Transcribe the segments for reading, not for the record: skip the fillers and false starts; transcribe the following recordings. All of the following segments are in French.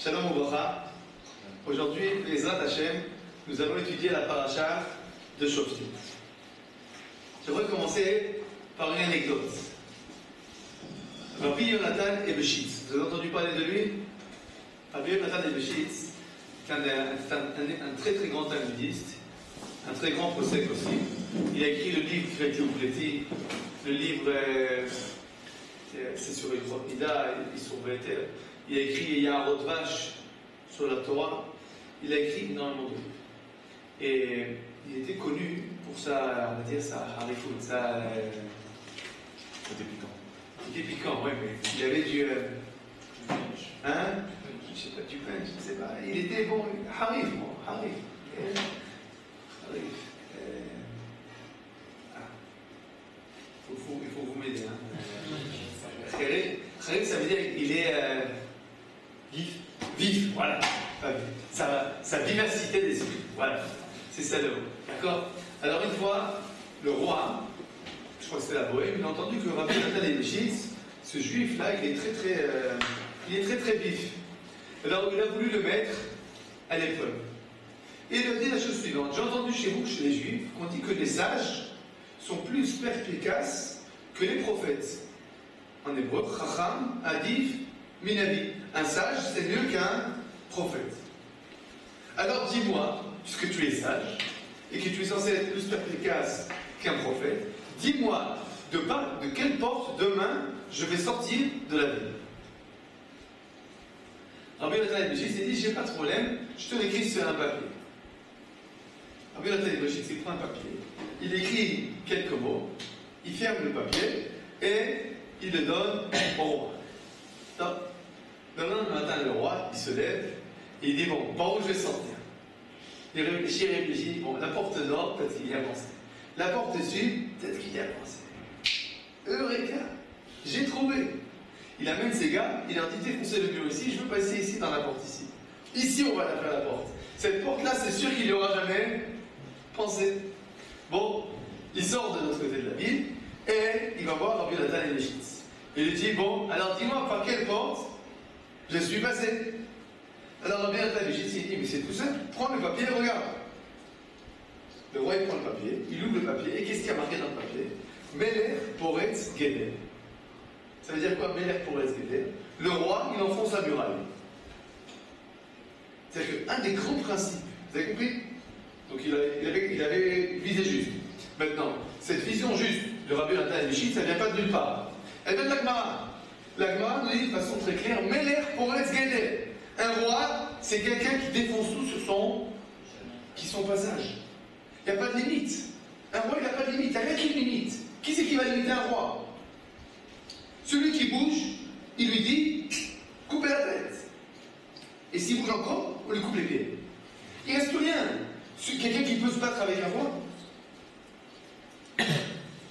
Shalom Obracha. Aujourd'hui, Ezrat Hashem, nous allons étudier la paracha de Shoftim. J'aimerais commencer par une anecdote. Rabbi Yonatan Ebeshitz, vous avez entendu parler de lui? Rabbi Yonatan Ebeshitz est un très très grand talmudiste, un très grand possèque aussi. Il a écrit le livre Kreti Ukreti, le livre c'est sur les Mida, sur Betel. Il a écrit Yaharot Vash sur la Torah. Il a écrit énormément de livres. Et il était connu pour sa, on va dire, sa harifut, sa... C'était piquant. C'était piquant, oui, mais il avait du... hein? Je ne sais pas, du pain, je ne sais pas. Il était bon, harif, bon, harif. Harif. Il faut vous m'aider, hein. Harif, ça veut dire qu'il est... vif. Vif, voilà. Sa diversité d'esprit, voilà. C'est ça le mot. D'accord? Alors une fois, le roi, je crois que c'était la Bohème, il a entendu que Rabbi Yonatan Ebeshitz, ce juif-là, il est très vif. Alors il a voulu le mettre à l'épreuve. Et il a dit la chose suivante: j'ai entendu chez vous, chez les juifs, qu'on dit que les sages sont plus perspicaces que les prophètes. En hébreu, Chacham, Adif, Minavi. Un sage, c'est mieux qu'un prophète. Alors dis-moi, puisque tu es sage, et que tu es censé être plus perspicace qu'un prophète, dis-moi de quelle porte demain je vais sortir de la ville. Rabbi Yonatan Ebeshitz s'est dit, j'ai pas de problème, je te l'écris sur un papier. Rabbi Yonatan Ebeshitz il prend un papier, il écrit quelques mots, il ferme le papier et il le donne au roi. Stop. Le matin, le roi, il se lève et il dit, bon, par où je vais sortir? Il réfléchit, bon, la porte nord, peut-être qu'il y a pensé. La porte sud, peut-être qu'il y a pensé. Eureka! J'ai trouvé! Il amène ses gars, il leur dit, défoncez le mur ici, je veux passer ici dans la porte ici. Ici, on va la faire la porte. Cette porte-là, c'est sûr qu'il n'y aura jamais pensé. Bon, il sort de l'autre côté de la ville et il va voir Rabbi Yonatan Ebeshitz. Il lui dit, bon, alors dis-moi par quelle porte je suis passé. Alors Rabbi Yonatan Ebeshitz il dit, mais c'est tout simple, prends le papier et regarde. Le roi il prend le papier, il ouvre le papier, et qu'est-ce qu'il y a marqué dans le papier? Meler Poretz Geder. Ça veut dire quoi, Meler Poretz Geder? Le roi, il enfonce la muraille. C'est-à-dire qu'un des grands principes, vous avez compris? Donc il avait visé juste. Maintenant, cette vision juste de Rabbi Yonatan Ebeshitz, ça ne vient pas de nulle part. Elle vient de la Gemara. La Gemara nous dit de façon très claire, Meler Poretz Geder. Un roi, c'est quelqu'un qui défonce tout sur son passage. Il n'y a pas de limite. Un roi, il n'a pas de limite. Il n'y a rien qui limite. Qui c'est qui va limiter un roi? Celui qui bouge, il lui dit, coupez la tête. Et s'il bouge encore, on lui coupe les pieds. Il ne reste rien. Quelqu'un qui peut se battre avec un roi.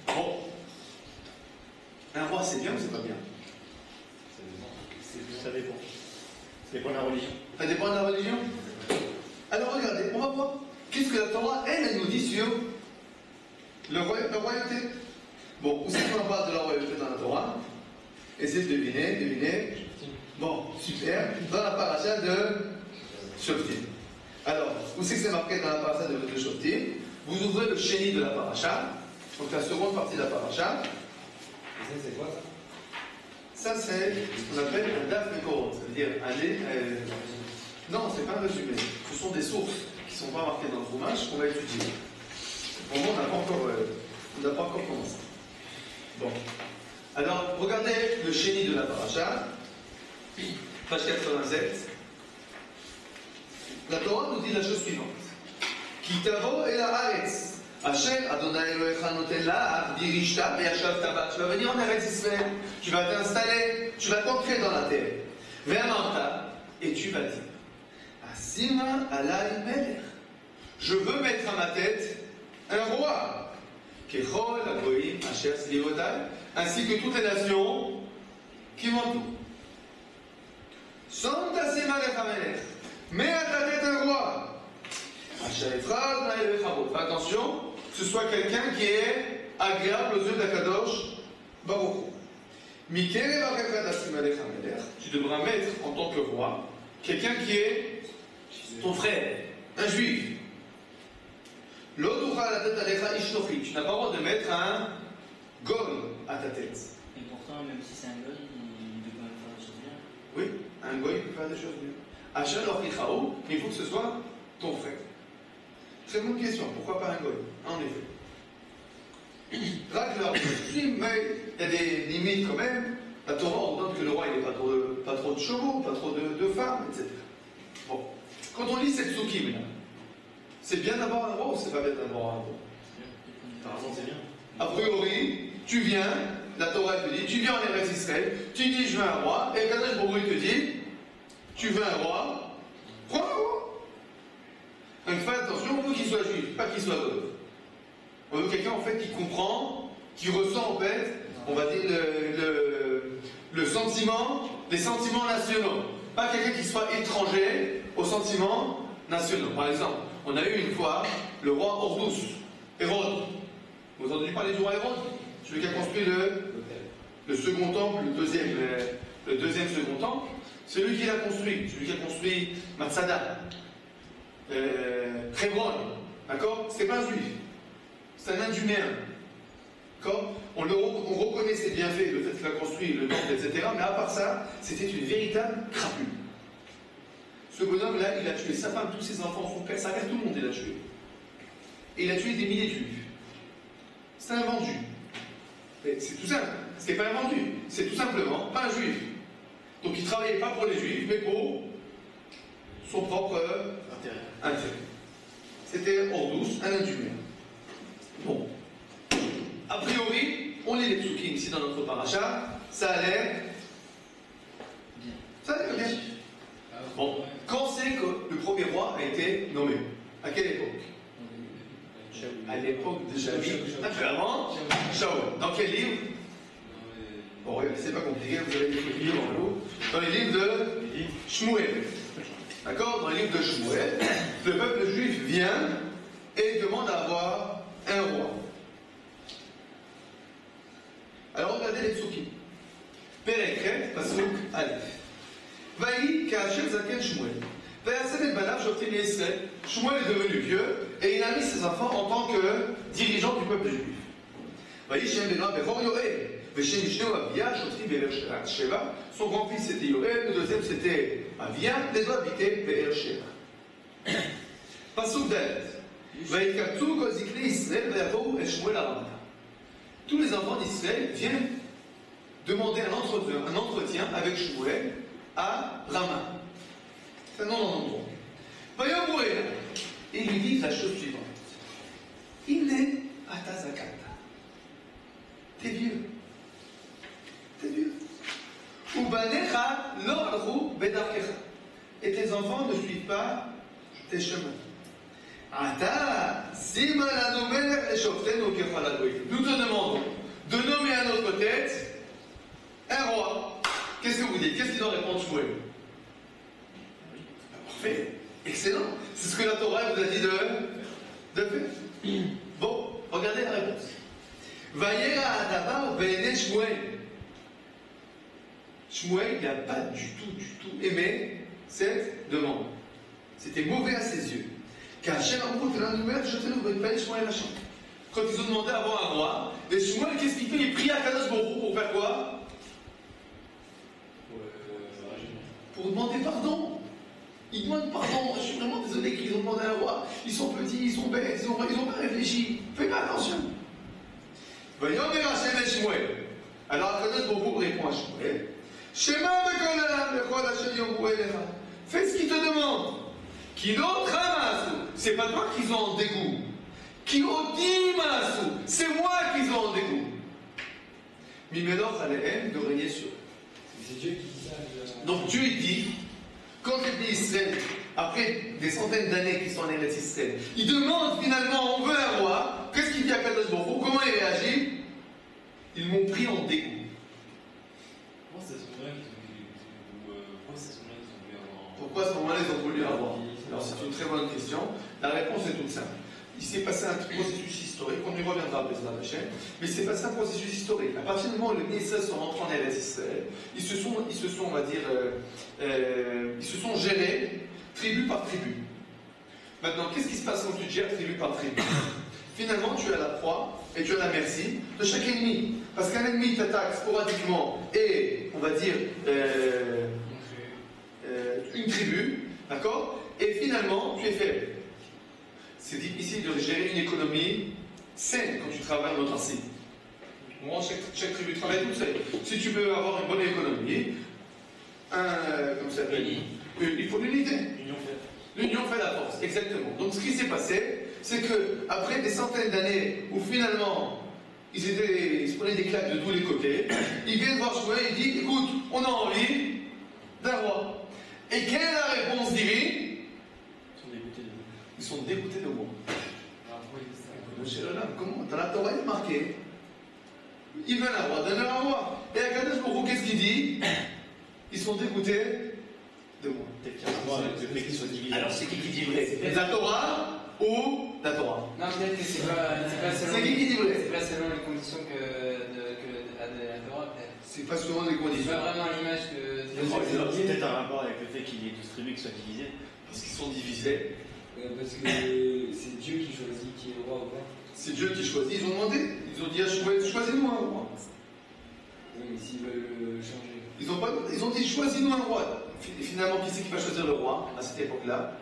Bon. Un roi, c'est bien ou c'est pas bien? Ça dépend. Ça dépend de la religion. Ça dépend de la religion? Alors regardez, on va voir. Qu'est-ce que la Torah, elle nous dit sur la royauté? Bon, où c'est qu'on parle de la royauté dans la Torah? Essayez de deviner. Bon, super. Dans la paracha de Shoftim. Alors, où c'est que c'est marqué dans la paracha de Shoftim? Vous ouvrez le chéni de la paracha, donc la seconde partie de la paracha. Et ça, c'est quoi ça? Ça, c'est ce qu'on appelle un daf mekorot, ça veut dire aller. Non, c'est pas un résumé. Ce sont des sources qui ne sont pas marquées dans le fromage qu'on va étudier. Pour le moment, on n'a pas encore commencé. Bon. Alors, regardez le chéni de la paracha, page 87. La Torah nous dit la chose suivante. Ki tavo el haaretz. Hashem, Adonai Elohecha noten la'ach, dirishta ve'yashavta ba. Tu vas venir en Eretz Israël, tu vas t'installer, tu vas t'ancrer dans la terre. Ve'amarta, et tu vas dire, Asima alai melech. Je veux mettre à ma tête un roi. Kechol hagoyim asher slivotai, ainsi que toutes les nations qui m'entourent. Som tasima lecha melech. Mets à ta tête un roi. Fais attention, que ce soit quelqu'un qui est agréable aux yeux d'Akadosh Baruch Hu. Tu devras mettre en tant que roi quelqu'un qui est ton frère, un juif. L'autre, tu n'as pas le droit de mettre un goy à ta tête. Et pourtant, même si c'est un goy, il peut quand même faire des choses bien. Oui, un goy peut faire des choses bien. Achal Orkichao, mais il faut que ce soit ton frère. Très bonne question, pourquoi pas un goy? En effet. Mais il y a des limites quand même. La Torah ordonne que le roi n'ait pas trop de chevaux, pas trop de femmes, etc. Bon, quand on lit cette psukim là, c'est bien d'avoir un roi ou c'est pas bien d'avoir un roi? Par exemple, c'est bien. A priori, tu viens, la Torah te dit, tu viens en Eretz Israël, tu dis je veux un roi, et Kadosh Baruch Hu te dit, tu veux un roi, prends un roi. Donc fais attention, on veut qu'il soit juif, pas qu'il soit goy. On veut quelqu'un en fait qui comprend, qui ressent en fait, on va dire le sentiment, les sentiments nationaux. Pas quelqu'un qui soit étranger aux sentiments nationaux. Par exemple, on a eu une fois le roi Ordus, Hérode. Vous avez entendu parler du roi Hérode? Celui qui a construit le second temple, le deuxième second temple. Celui qui l'a construit, celui qui a construit Matsada, Hebron, d'accord? C'est pas un juif. C'est un Iduméen. D'accord? On reconnaît ses bienfaits, le fait qu'il a construit le temple, etc. Mais à part ça, c'était une véritable crapule. Ce bonhomme-là, il a tué sa femme, tous ses enfants, son père, sa mère, tout le monde, il a tué. Et il a tué des milliers de juifs. C'est un vendu. C'est tout simple. C'est pas un vendu. C'est tout simplement pas un juif. Donc il ne travaillait pas pour les juifs, mais pour son propre intérêt. C'était Ordus, un Iduméen. Bon. A priori, on lit les psukim ici dans notre paracha, ça a l'air bien. Bon, quand c'est que le premier roi a été nommé? À quelle époque? À l'époque de David, un peu avant, Shaul. Dans quel livre? Bon, c'est pas compliqué, vous avez des livres en haut. Dans les livres de Shmuel. D'accord? Dans les livres de Shmuel, le peuple juif vient et demande à avoir un roi. Alors regardez les psukim. Perekret, pasuk alef. Vaï ka'asher zaken Shmuel. Vayasem et banav shoftim Yisrael. Shmuel est devenu vieux et il a mis ses enfants en tant que dirigeant du peuple juif. Vaï shem benoa bechor Yoel. Veshem ishneu Abia shoftim be'er Sheva. Son grand-fils c'était Yoel, le deuxième c'était Abia. Les deux habitaient be'er Sheva. Pasuk dalet. Vaï kaptu kol ziknei Yisrael vayavou el Shmuel aramata. Tous les enfants d'Israël viennent demander un entretien avec Shmuel à Rama. C'est un nom dans l'endroit. Et ils lui disent la chose suivante. Inne atazakata. T'es vieux. T'es vieux. Ubanecha lo alchu bedarkecha. Et tes enfants ne suivent pas tes chemins. Nous te demandons de nommer à notre tête un roi. Qu'est-ce que vous dites? Qu'est-ce qu'il doit répondre Shmuel? Parfait, excellent. C'est ce que la Torah vous a dit de faire. Bon, regardez la réponse. Vayera Adama ve'ene Shmuel. Shmuel n'a pas du tout aimé cette demande. C'était mauvais à ses yeux. Quand ils ont demandé à avoir un roi, et Shmuel, qu'est-ce qu'il fait? Il prie à Kadosh Baruch Hu pour faire quoi? Pour demander pardon. Ils demandent pardon. Je suis vraiment désolé qu'ils ont demandé un roi. Ils sont petits, ils sont bêtes, ils n'ont pas réfléchi. Fais pas attention. Alors Kadosh Baruch Hu répond à Shmuel. Shema b'kol b'kol asher yomu elecha. Fais ce qu'il te demande. Qui d'autre ramasse? C'est pas toi qu'ils ont en dégoût. Qui odimasu? C'est moi qu'ils ont en dégoût. Mimelor alehem de régner sur eux. C'est Dieu qui dit ça. Donc Dieu il dit, quand les pays Israël, après des centaines d'années qu'ils sont en Eretz Israël, ils demandent finalement, on veut un roi. Qu'est-ce qu'il dit à Kadosh Baruch Hu? Comment il réagit? Ils m'ont pris en dégoût. Pourquoi à ce moment-là ils ont voulu avoir? Alors c'est une très bonne question. La réponse est toute simple. Il s'est passé un processus historique, on y reviendra après la chaîne, mais il s'est passé un processus historique. À partir du moment où les Israël sont rentrés en Eretz Israël, ils se sont, on va dire, Ils se sont gérés tribu par tribu. Maintenant, qu'est-ce qui se passe quand tu te gères tribu par tribu? Finalement, tu as la proie et tu as la merci de chaque ennemi. Parce qu'un ennemi t'attaque sporadiquement et, on va dire, une tribu, d'accord? Et finalement, tu es faible. C'est difficile de gérer une économie saine quand tu travailles en autarcie. Chaque tribu travaille toute seule. Si tu veux avoir une bonne économie, comme ça s'appelle, il faut l'unité. L'union fait la force, exactement. Donc ce qui s'est passé, c'est que après des centaines d'années où finalement ils se prenaient des claques de tous les côtés, ils viennent voir Shmuel et ils disent, écoute, on a envie d'un roi. Et quelle est la réponse divine? Ils sont dégoûtés de moi. Comment? Dans la Torah, il est marqué. Ils veulent un roi, donne-leur un roi. Et Akadosh Baruch Hu, qu'est-ce qu'il dit? Ils sont dégoûtés de moi. Alors c'est qui dit vrai? La Torah ou la Torah? Non, peut-être que c'est pas selon. C'est qui dit vrai? C'est pas selon les conditions que de la Torah, peut-être. C'est pas selon les C'est conditions. pas vraiment l'image que. C'est peut-être un rapport avec le fait qu'il y ait 12 tribus qui soient divisées. Parce qu'ils sont divisés. Parce que c'est Dieu qui choisit qui est roi ou pas. C'est Dieu qui choisit. Ils ont demandé. Ils ont dit à Shmuel, choisis-nous un roi. Oui, mais s'ils veulent changer. Ils ont dit, choisis-nous un roi. Finalement, qui c'est qui va choisir le roi à cette époque-là?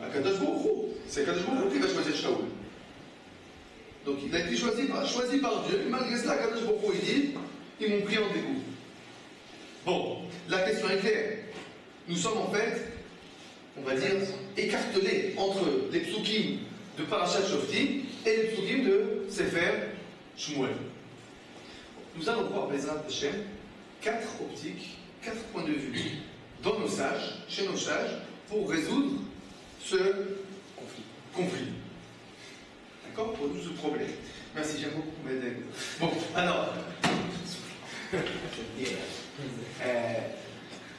Akadosh Baruch Hu. C'est Akadosh Baruch Hu qui va choisir Shaoul. Donc il a été choisi par Dieu. Et malgré cela, Akadosh Baruch Hu, il dit, ils m'ont pris en dégoût. Bon, la question est claire. Nous sommes en fait, on va dire, écartelés entre les psukim de Parashat Shoftim et les psukim de Sefer Shmuel. Nous allons voir, Bezrat Hashem, 4 optiques, 4 points de vue dans nos sages, chez nos sages, pour résoudre ce conflit. D'accord? Pour résoudre ce problème. Merci, j'aime beaucoup m'aider. Bon, alors.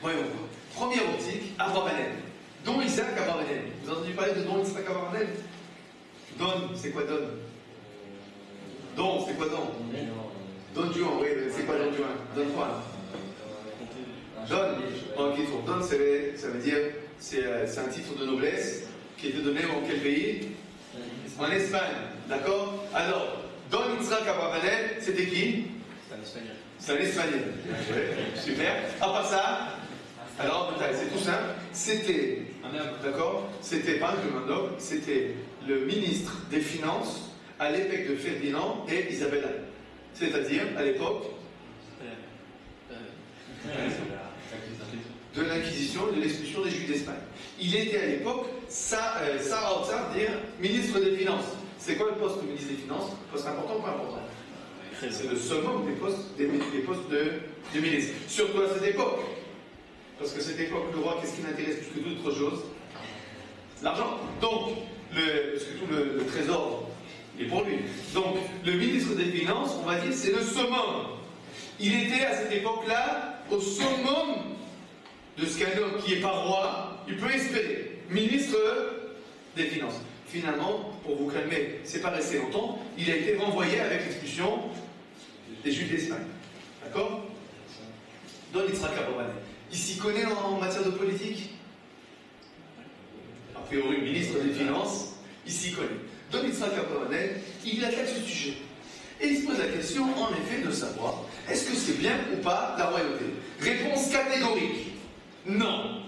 Voyons voir. Première optique, Abravanel. Don Isaac Abravanel. Vous avez entendu parler de Don Isaac Abravanel? Don, c'est quoi Don? Don, c'est quoi Don? Don Juan, oui, c'est quoi Don Juan? Don Juan. Don, ok, Don, ça veut dire, c'est un titre de noblesse qui était donné en quel pays? En Espagne, d'accord? Alors, Don Yitzhak Abravanel, c'était qui? C'est un espagnol. C'est un espagnol. Ouais, super. À part ça, alors, c'est tout simple. C'était, d'accord? C'était pas un homme, c'était le ministre des Finances à l'époque de Ferdinand et Isabella. C'est-à-dire, à l'époque de l'Inquisition et de l'expulsion des Juifs d'Espagne. Il était à l'époque, Sarah Otsar, dire ministre des Finances. C'est quoi le poste de ministre des Finances? Poste important ou pas important? C'est le summum des postes de ministre. Surtout à cette époque. Parce que cette époque, le roi, qu'est-ce qui l'intéresse plus que d'autres choses? L'argent. Donc, parce que tout le trésor est pour lui. Donc, le ministre des Finances, on va dire, c'est le summum. Il était à cette époque-là au summum de ce qu'un homme qui n'est pas roi, il peut espérer. Ministre des Finances. Finalement, pour vous calmer, c'est pas resté longtemps, il a été renvoyé avec l'expulsion des Juifs d'Espagne. D'accord? Don Yitzhak Abravanel. Il s'y connaît en matière de politique? A priori, ministre des Finances, il s'y connaît. Don Yitzhak Abravanel, il attaque ce sujet. Et il se pose la question, en effet, de savoir, est-ce que c'est bien ou pas la royauté? Réponse catégorique. Non.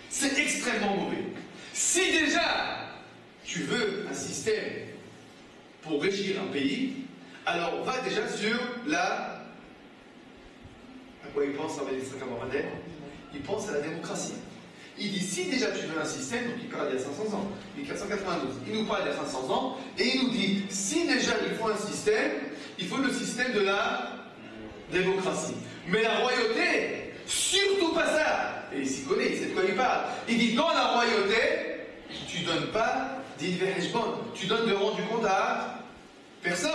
C'est extrêmement mauvais. Si déjà, tu veux un système pour régir un pays, alors va déjà sur la... À quoi il pense avec Yitzhak Abravanel? Il pense à la démocratie. Il dit, si déjà tu veux un système, donc il parle d'il y a 500 ans, 1492, il nous parle d'il y a 500 ans, et il nous dit, si déjà il faut un système, il faut le système de la démocratie. Mais la royauté, surtout pas ça. Et il s'y connaît, il sait de quoi il parle. Il dit, dans la royauté, tu ne donnes pas d'investissement, tu donnes de rendu compte à personne.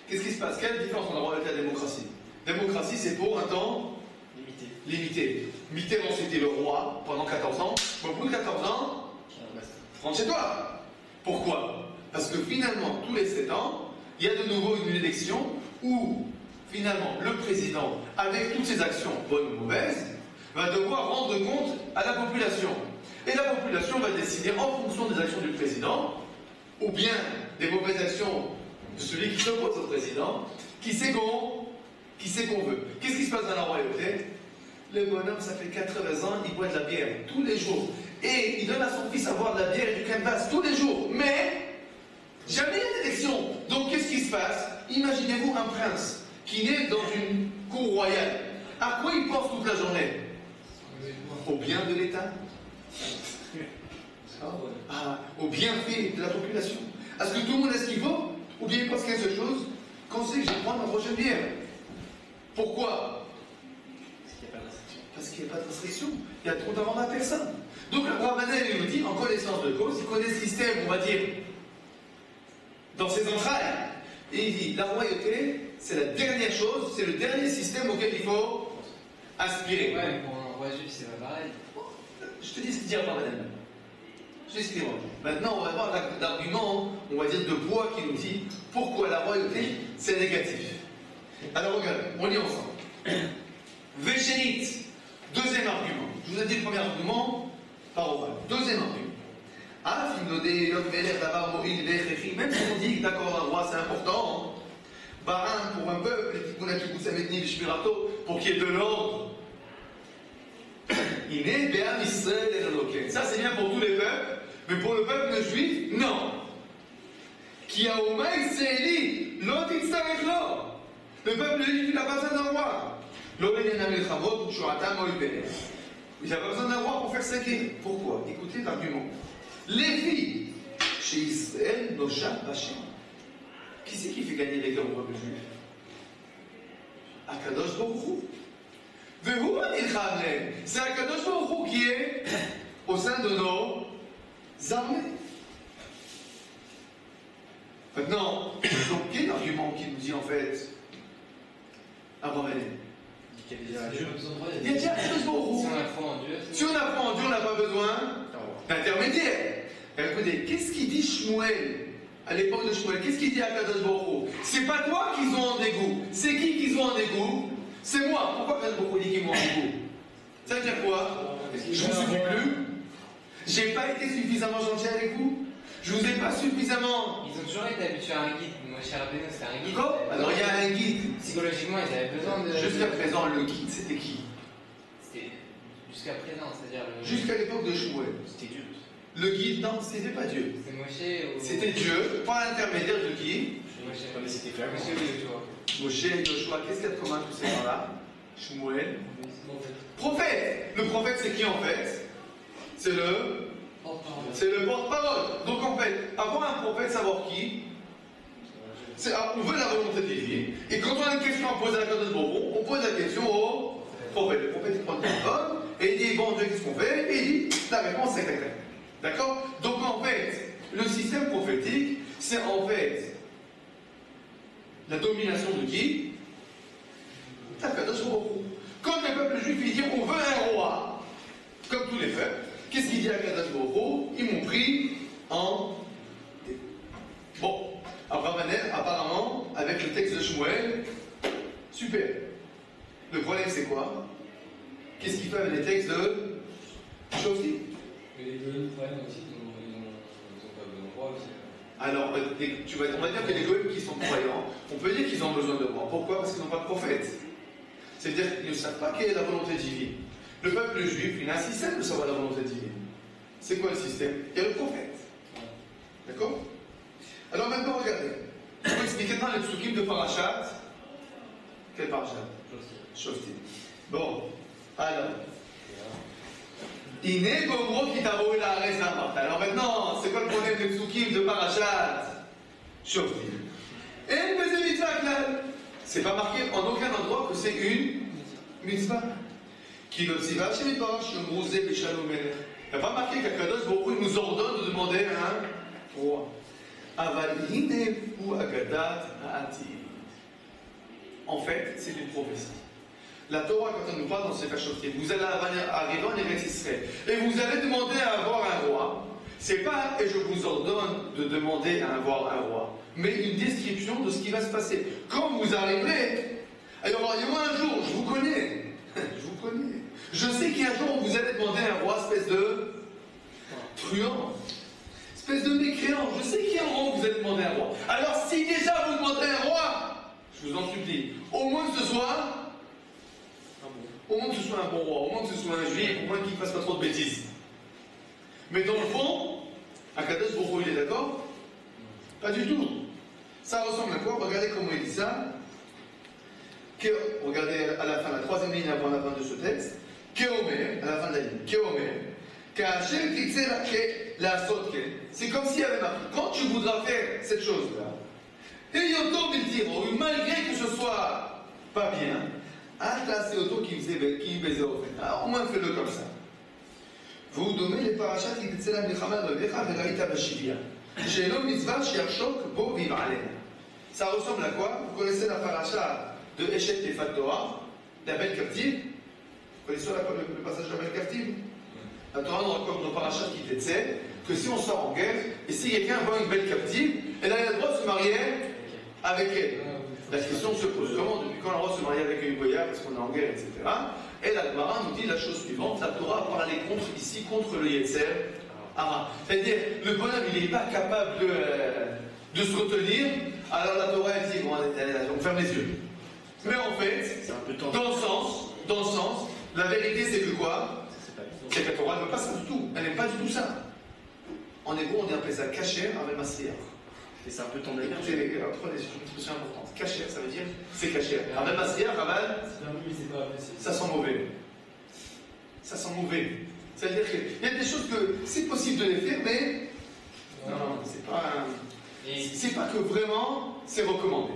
Qu'est-ce qui se passe? Quelle différence entre la royauté et la démocratie? Démocratie, c'est pour un temps limité. Mitterrand, c'était le roi pendant 14 ans. Au bout de 14 ans, rentre chez toi. Pourquoi? Parce que finalement, tous les 7 ans, il y a de nouveau une élection où, finalement, le président, avec toutes ses actions, bonnes ou mauvaises, va devoir rendre compte à la population. Et la population va décider en fonction des actions du président, ou bien des mauvaises actions de celui qui s'oppose au président, qui c'est qu'on veut. Qu'est-ce qui se passe dans la royauté? Le bonhomme, ça fait 80 ans, il boit de la bière tous les jours. Et il donne à son fils à boire de la bière et du canvas tous les jours. Mais, jamais il y a d'élection. Donc qu'est-ce qui se passe? Imaginez-vous un prince qui naît dans une cour royale. À quoi il pense toute la journée? Au bien de l'État. Au bienfait de la population. Est-ce que tout le monde est ce qu'il vaut? Ou bien il pense qu'à une seule chose, qu'on sait que je vais prendre ma prochaine bière. Pourquoi? Parce qu'il n'y a pas de restriction. Il y a trop d'avant à personne. Donc le Ravanel, il nous dit, en connaissance de cause, il connaît le système, on va dire, dans ses entrailles. Et il dit, la royauté, c'est la dernière chose, c'est le dernier système auquel il faut aspirer. Ouais, mais pour un roi juif, c'est pas pareil. Je te dis ce qu'il dit Ravanel. Je te dis ce qu'il dit. Maintenant, on va voir l'argument, on va dire, de poids qui nous dit pourquoi la royauté, c'est négatif. Alors regarde, on lit ensemble. Véchénite, deuxième argument. Je vous ai dit le premier argument par oral. Deuxième argument. Même si on dit que d'accord, un roi c'est important, pour un peuple, pour qu'il y ait de l'ordre, il est bien Israël et ça c'est bien pour tous les peuples, mais pour le peuple juif, non. Qui a au moins Israéli, l'autre il s'arrête là. Le peuple juif, il n'a pas besoin d'un roi. Il n'a pas besoin d'un roi pour faire sa guerre. Pourquoi? Écoutez l'argument. Les filles, chez Israël, Nosha, Bachem. Qui c'est qui fait gagner les guerres au peuple juif? Akadosh Baruch Hu. C'est Akadosh Baruch Hu qui est au sein de nos armées. Maintenant, donc quel est l'argument qui nous dit en fait Abraham? Il y a déjà un Dieu. Il y a déjà Akadosh Baruch Hu. Si on a foi en Dieu, Si on a foi en Dieu, on n'a pas besoin d'intermédiaire. Écoutez, qu'est-ce qu'il dit Shmuel à l'époque de Shmuel? Qu'est-ce qu'il dit à Akadosh Baruch Hu? C'est pas toi qu'ils ont en dégoût. C'est qui qu'ils ont en dégoût? C'est moi. Pourquoi Akadosh Baruch Hu dit qu'ils m'ont en dégoût? Ça veut dire quoi? Je ne vous suffis plus. J'ai pas été suffisamment gentil avec vous. Je vous ai pas suffisamment. ils ont toujours été habitués à un guide. Moi, cher Rabbeinu, c'était un guide. D'accord? Alors il y a un guide. Psychologiquement, ils avaient besoin de. Jusqu'à présent, le guide, c'était qui? C'était jusqu'à présent, c'est-à-dire le. Jusqu'à l'époque de Shmuel. C'était Dieu. Le guide, non, c'était pas Dieu. C'est Moshe ou. C'était Dieu, par l'intermédiaire de qui? Moshe. Mais c'était clair. Moshe ou Yoshua. Moshe, Yoshua, qu'est-ce qu'il y a de commun tous ces gens-là? Shmuel. Prophète. Le prophète, c'est qui en fait? C'est le porte-parole. Donc en fait, avoir un prophète, savoir qui? On veut la volonté divine. Et quand on a une question à poser à la Kadosh Baruch Hu, on pose la question au prophète. Le prophète il prend le téléphone et il dit bon Dieu, qu'est-ce qu'on fait? Et il dit la réponse c'est clair. D'accord? Donc en fait, le système prophétique, c'est en fait la domination de qui? La Kadosh Baruch Hu. Quand le peuple juif il dit on veut un roi, comme tous les peuples, qu'est-ce qu'il dit à Kadosh Baruch Hu? Ils m'ont pris en. Bon, apparemment, avec le texte de Shmuel, super. Le problème c'est quoi? Qu'est-ce qu'il fait avec les textes de Shoftim? Mais les goïms prennent aussi, ils ont pas besoin de roi aussi. Alors, on va dire que les goïms qui sont croyants, on peut dire qu'ils ont besoin de roi. Pourquoi? Parce qu'ils n'ont pas de prophète. C'est-à-dire qu'ils ne savent pas quelle est la volonté divine. Le peuple juif, il a un système de savoir la volonté divine. C'est quoi le système? Il y a le prophète. D'accord? Alors maintenant, regardez. Je vais vous expliquer maintenant les psukim de Parashat. Quel Parashat? Shoftim. Bon, alors. Iné gomro qui t'avoue la res n'importe. Alors maintenant, c'est quoi le problème des psukim de Parashat? Shoftim. Et le mitzvah klal. C'est pas marqué en aucun endroit que c'est une mitzvah. Qui le tziva chez les poches, le mouzé et shalomer. Il n'y a pas marqué qu'Akadosh Baruch Hu nous ordonne de demander un roi. Avalhine ou Agadat Ha'atid. En fait, c'est une prophétie. La Torah, quand on nous parle dans ce Shoftim, vous allez arriver en Eretz Israël et vous allez demander à avoir un roi. C'est pas et je vous ordonne de demander à avoir un roi, mais une description de ce qui va se passer. Quand vous arriverez, alors il y aura un jour, je vous connais, Je sais qu'un jour vous allez demander un roi, espèce de truand, espèce de mécréant. Je sais qu'il y a un roi, vous allez demander un roi. Alors si déjà vous demandez un roi, je vous en supplie, au moins que ce soit un bon roi, au moins que ce soit un juif, au moins qu'il ne fasse pas trop de bêtises. Mais dans le fond, Akadosh Baruch Hu, il est d'accord? Pas du tout. Ça ressemble à quoi? Regardez comment il dit ça. Regardez à la fin, la troisième ligne avant la fin de ce texte. Keomer, à la fin de la ligne. Keomer. Ka'asher titzeh la sotke. C'est comme s'il y avait marqué. Quand tu voudras faire cette chose-là, et yoto biltiro, malgré que ce soit pas bien, c'est auto qui baisait au fait. Alors au moins fais-le comme ça. Vous donnez les parachats qui titzeh la milchama revecha veraita bashivia. She'lo mitzvah shiachshok bo viv'alena. Ça ressemble à quoi? Vous connaissez la paracha de Eshet Tefat Torah, la belle captive. Vous connaissez le passage de la belle captive? La Torah nous raconte nos parachas qui tétsaient que si on sort en guerre, et si quelqu'un voit une belle captive, elle a le droit de se marier avec elle. La question se pose comment? Depuis quand on a le droit de se marier avec une goya parce qu'on est en guerre, etc. Et la Gemara nous dit la chose suivante, la Torah a parlé contre le Yetzer Hara. C'est-à-dire, le bonhomme, il n'est pas capable de se retenir, alors la Torah, elle dit, bon, on ferme les yeux. Mais en fait, dans le sens, la vérité c'est que quoi? C'est que la Torah ne veut pas ça du tout. Elle n'aime pas du tout ça. En hébreu, on appelle ça kasher avec masriach. Et c'est un peu ton avis. Prenez, c'est une expression importante. Kasher, ça veut dire c'est kasher. Avec masriach, ça sent mauvais. Ça sent mauvais. C'est-à-dire qu'il y a des choses que c'est possible de les faire, mais non, c'est pas que vraiment c'est recommandé.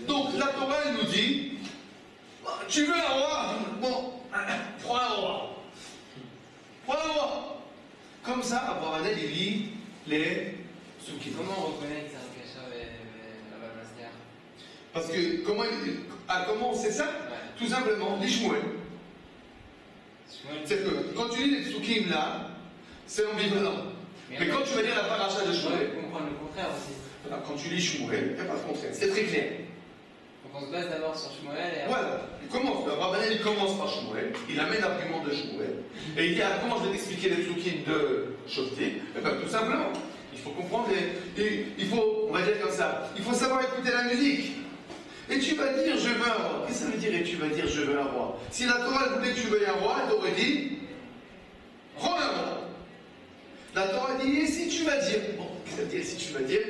Donc la Torah elle nous dit, tu veux un roi? Bon, prends un roi. Prends un roi. Comme ça, Abravanel il lit les Soukim. Comment on reconnaît que c'est un cachot et la Balmasnière? Parce que comment on sait ça? Tout simplement, l'Ishmuel. C'est que quand tu lis les Soukim là, c'est ambivalent. Mais quand tu vas lire la paracha de Shmuel, on comprend le contraire aussi. Quand tu lis Shmuel, il n'y a pas de contraire, c'est très clair. Donc on se base d'abord sur Shmuel et après... Voilà, il commence par Shmuel, il amène l'argument de Shmuel, et il dit comment je vais t'expliquer les Soukim de Shoftim? Eh bien tout simplement, il faut comprendre, il faut, on va dire comme ça, il faut savoir écouter la musique. Et tu vas dire je veux un roi. Qu'est-ce que ça veut dire et tu vas dire je veux un roi? Si la Torah voulait que tu veuilles un roi, elle t'aurait dit prends un roi. La Torah dit et si tu vas dire, bon, qu'est-ce que ça veut dire si tu vas dire?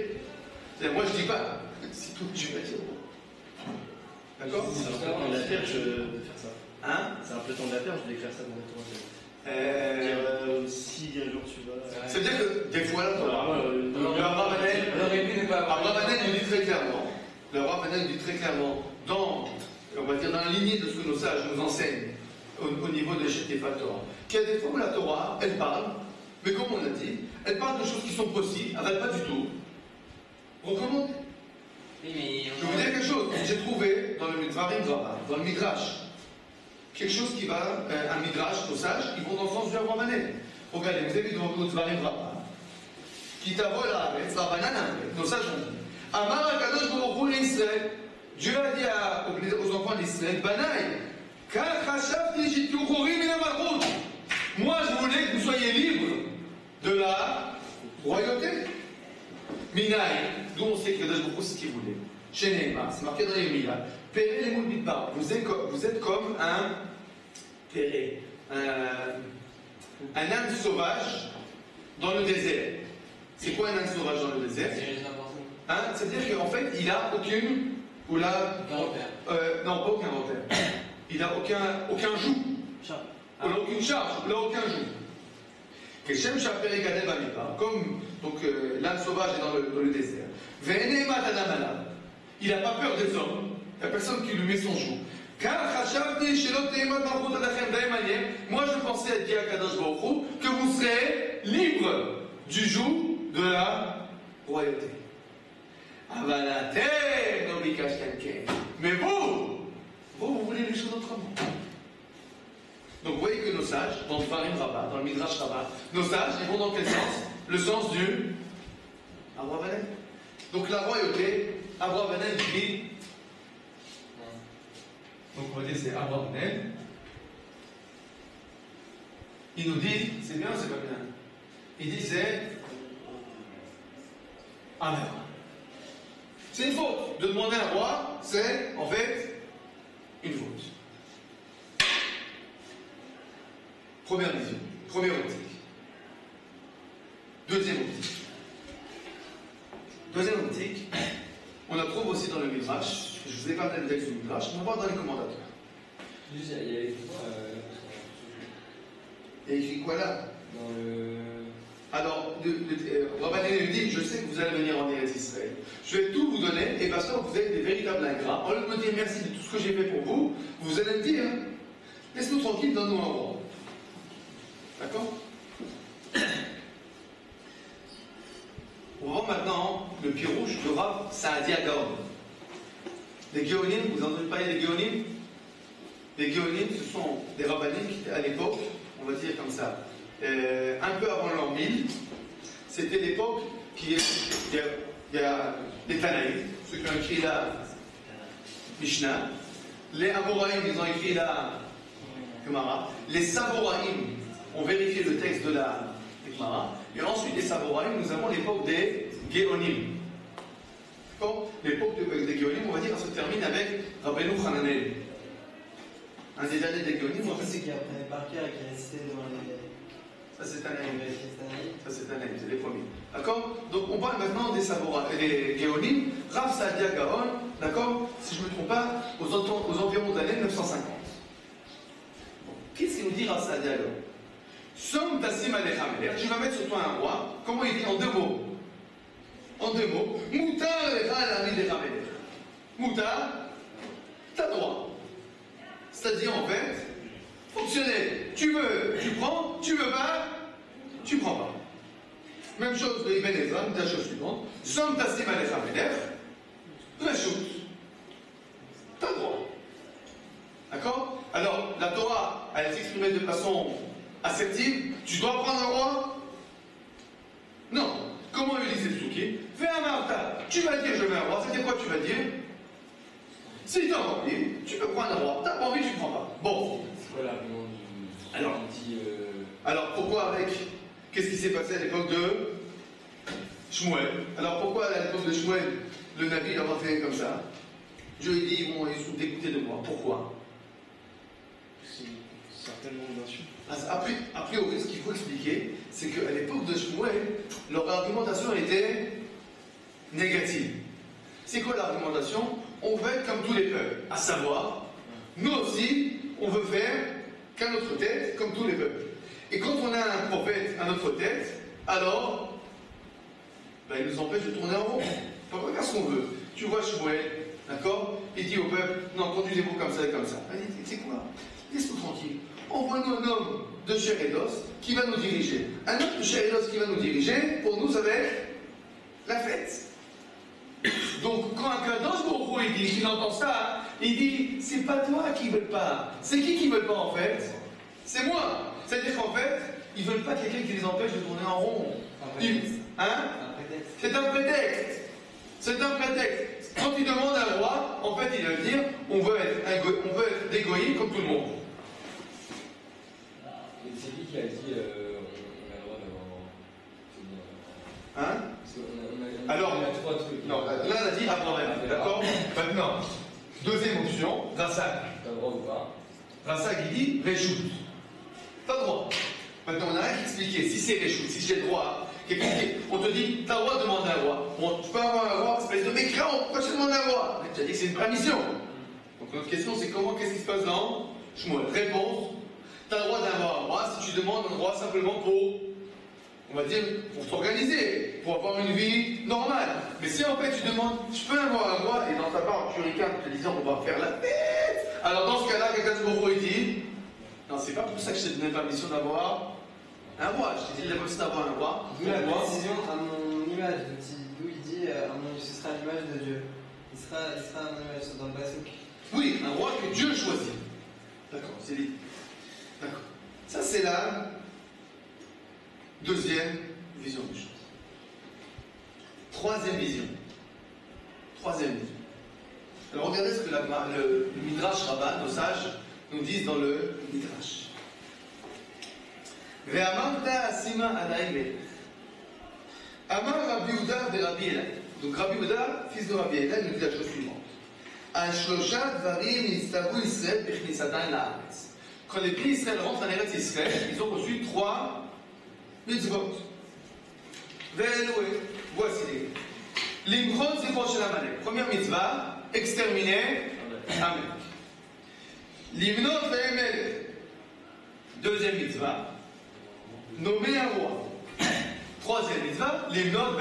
Moi je dis pas, si toi tu vas dire. D'accord? C'est un peu temps de la perche de faire ça. Hein? C'est un peu temps de la perche d'écrire ça dans la Torah. Si un jour tu vas. Ça veut dire que des fois la Torah, on aurait pu ne pas avoir. Abravanel nous dit très clairement. Le Abravanel dit très clairement, on va dire dans la lignée de ce que nos sages nous enseignent au niveau de Eshet Tefat Torah, qu'il y a des fois où la Torah, elle parle, mais comme on l'a dit, elle parle de choses qui sont possibles, elle pas du tout. Recommande. Oui, mais Je vais vous dire quelque chose. J'ai trouvé dans le Midvarim Rabbah, dans le Midrash, quelque chose qui va, un Midrash, nos sages, ils vont dans le sens du Abravanel. Regardez, vous avez vu dans le Midvarim Rabbah, qui t'avoue la Haaretz, Rabbanan, nos sages ont dit. Amar Akadosh Baruch Hu l'Israël. Dieu a dit aux enfants d'Israël, Banaï, moi je voulais que vous soyez libres de la royauté. Minaï, d'où on sait que Akadosh Baruch Hu c'est ce qu'il voulait. Chez Neymar, c'est marqué dans les Mila. Péré les moules midbar. Vous êtes comme un péré, un âne sauvage dans le désert. C'est quoi un âne sauvage dans le désert? Hein? C'est-à-dire qu'en fait, il n'a aucune. Ou là. Non, pas aucun repère. Il n'a aucun joug. Il n'a aucune charge. Il n'a aucun joug. Keshem Shapere Gadeb Amiba. Comme l'âne sauvage est dans le désert. Vene Matadamala. Il n'a pas peur des hommes. Il n'y a personne qui lui met son joug. Car Khashavti Shelot Teimad Malchut Adachem Daimanier. Moi, je pensais à dire à Kadosh Baruch Hu que vous serez libre du joug de la royauté. Mais vous voulez les choses autrement. Donc vous voyez que nos sages, dans le Dvarim Rabbah, dans le Midrash Rabbah, nos sages, ils vont dans quel sens? Le sens du Abravanel. Donc la royauté, Abravanel dit. Donc on va dire c'est Abravanel. il nous dit, c'est bien ou c'est pas bien? Il dit c'est un erreur. C'est une faute. De demander un roi, c'est en fait une faute. Première vision, première optique. Deuxième optique. Deuxième optique, on la trouve aussi dans le Midrash. Je vous ai parlé du texte du Midrash, on va voir dans les commentateurs. Juste, il y a écrit quoi Il y a écrit quoi là? dans le. Alors, Rabban Hillel dit, je sais que vous allez venir en Eretz Israël. Je vais tout vous donner, et parce que vous êtes des véritables ingrats. Au lieu de me dire merci de tout ce que j'ai fait pour vous, vous allez me dire, laisse-nous tranquille, donne-nous un roi. D'accord? On va voir maintenant le pied rouge de Rav Saadia Gaon. Les Géonim, vous entendez parler des Géonim? Les Géonim, ce sont des rabbiniques qui étaient à l'époque, on va dire comme ça, un peu avant l'an 1000. C'était l'époque qui est. Il y a les Tanaïm, ceux qui ont écrit la Mishnah. Les Amoraïm, ils ont écrit la Gemara. Les Saboraïm ont vérifié le texte de la Gemara. Et ensuite, les Saboraïm, nous avons l'époque des Géonim. D'accord? L'époque des Géonim, on va dire, elle se termine avec Rabbeinu Hananel. Un des derniers des Géonim. C'est ceux qui apprenaient par cœur et qui récitaient devant les. Ça, c'est un aïm. Ça, Ça, c'est un aïm, c'est les premiers. D'accord? Donc, on parle maintenant des Saboraïm, des Géonim. Rav Saadia Gaon, d'accord? Si je ne me trompe pas, aux environs de l'année 950. Bon. Qu'est-ce qu'il nous dit Rav Saadia Gaon? Som Tassim Alecha Melech, tu vas mettre sur toi un roi. Comment il dit? En deux mots. En deux mots. Moutar Alecha Alami Lecha Melech. Moutar, t'as droit. C'est-à-dire, en fait, fonctionner. Tu veux, tu prends. Tu veux pas, tu prends pas. Même chose de Ibn Ezra, la chose suivante. Som Tassim Alecha Melech. Réchoute. T'as droit. D'accord? Alors, la Torah, elle s'exprimait de façon assertive. Tu dois prendre un roi? Non. Comment utiliser le souki? Fais un marta. Tu vas dire je veux un roi. C'est quoi tu vas dire? Si tu as envie, tu peux prendre un roi. Tu n'as pas envie, tu ne prends pas. Bon. C'est quoi l'argument du. Alors, dit, alors pourquoi avec. Qu'est-ce qui s'est passé à l'époque de Shmuel? Alors pourquoi à l'époque de Shmuel, le Nabi leur a fait comme ça? Dieu il dit ils sont dégoûtés de moi. Pourquoi? C'est certainement d'insulte. A priori, ce qu'il faut expliquer, c'est qu'à l'époque de Shmuel, leur argumentation était négative. C'est quoi l'argumentation? On veut être comme tous les peuples, à savoir, nous aussi, on veut faire qu'à notre tête, comme tous les peuples. Et quand on a un prophète à notre tête, alors, ben, il nous empêche de tourner en rond. On peut faire ce qu'on veut. Tu vois Shmuel, d'accord? Il dit au peuple, non, conduisez-vous comme ça et comme ça. Il dit, c'est quoi? Laisse-nous tranquille. Envoie-nous un homme de chair et d'os qui va nous diriger. Un homme de chair et d'os qui va nous diriger, pour nous, ça va être la fête. Donc, quand un Kadosh Baruch Hu, il dit, il entend ça, il dit, c'est pas toi qui veut pas. C'est qui veut pas en fait? C'est moi. C'est-à-dire qu'en fait, ils veulent pas quelqu'un qui les empêche de tourner en rond. Hein? C'est un prétexte. C'est un prétexte. Quand il demande un roi, en fait, il va dire, on veut être des goyim comme tout le monde. Et c'est lui qui a dit on a le droit d'avoir. Hein? Alors, on a trois trucs. Non, là, on a dit Abraham. D'accord? Maintenant, deuxième option, Rassak. T'as le droit ou pas? Rassak, il dit Réchoute. Pas le droit. Maintenant, on n'a rien expliqué. Si c'est Réchoute, si j'ai le droit, on te dit, t'as le droit de demander un roi. Bon, tu peux avoir un roi, espèce de mécréant, pourquoi tu demandes un roi? Tu as dit que c'est une permission. Donc, notre question, c'est qu'est-ce qui se passe dans Shmuel? Réponse, t'as le droit d'avoir un roi si tu demandes un roi simplement pour. On va dire, pour s'organiser, pour avoir une vie normale. Mais si en fait tu demandes, je peux avoir un roi, et dans ta part, tu ricanes en te disant, on va faire la fête. Alors dans ce cas-là, quelqu'un de Baruch Hu, il dit, non, c'est pas pour ça que je t'ai donné permission d'avoir un roi. Je t'ai dit la permission d'avoir un roi. D'où la précision à mon image, d'où il dit, ce sera l'image de Dieu. Il sera à mon image, dans le Basouk. Oui, un roi que Dieu choisit. D'accord, c'est dit. D'accord. Ça, c'est la deuxième vision des choses. Troisième vision. Alors regardez ce que le Midrash Rabbah, nos sages, nous disent dans le Midrash. Ve'amart asima alay melech. Amar Rabbi Yehuda de Rabbi Elad. Donc Rabbi Yehuda, fils de Rabbi Elad, nous dit la chose suivante. Al shlosha dvarim nistavu Israël bechnisatan la'aretz. Quand les pays Israël rentrent en Eretz Israël, ils ont reçu 3 mitzvot. Ve'eloué, voici les. Limchot zikro shel Amalek. Première mitzvah, exterminer Amalek. Limnot ve'emelech. Deuxième mitzvah, nommer un roi. Troisième mitzvah, livnot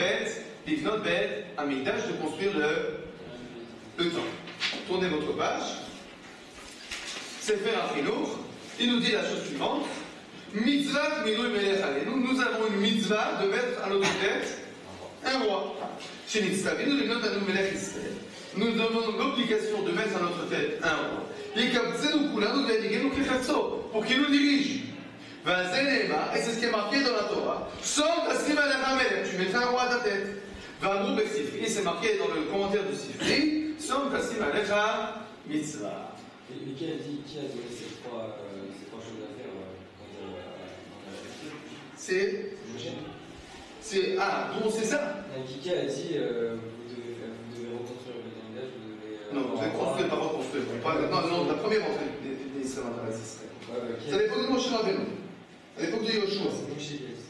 bet Amikdash, de construire le temple. Tournez votre page. C'est faire un Chinour. Il nous dit la chose suivante. Mitzvah milui melech aleinu. Nous avons une mitzvah de mettre à notre tête un roi. Chez Nitzavinu, livnot anu melech Israël. Nous avons l'obligation de mettre à notre tête un roi. Yekabtzenu kulanu ve'yanigenu kechatzo, pour qu'il nous dirige. Et c'est ce qui est marqué dans la Torah. Tu mettras un roi à ta tête. Et c'est marqué dans le commentaire du Sifri. Mitzvah. Mais qui a donné ces trois choses à faire C'est. Ah, bon, c'est ça. Qui a dit vous devez reconstruire le langage, vous devez. Non, vous devez construire, pas reconstruire. Non, la première entrée des Israéliens. C'est à l'époque de Moshe Rabbeinu. À l'époque de Yoshua.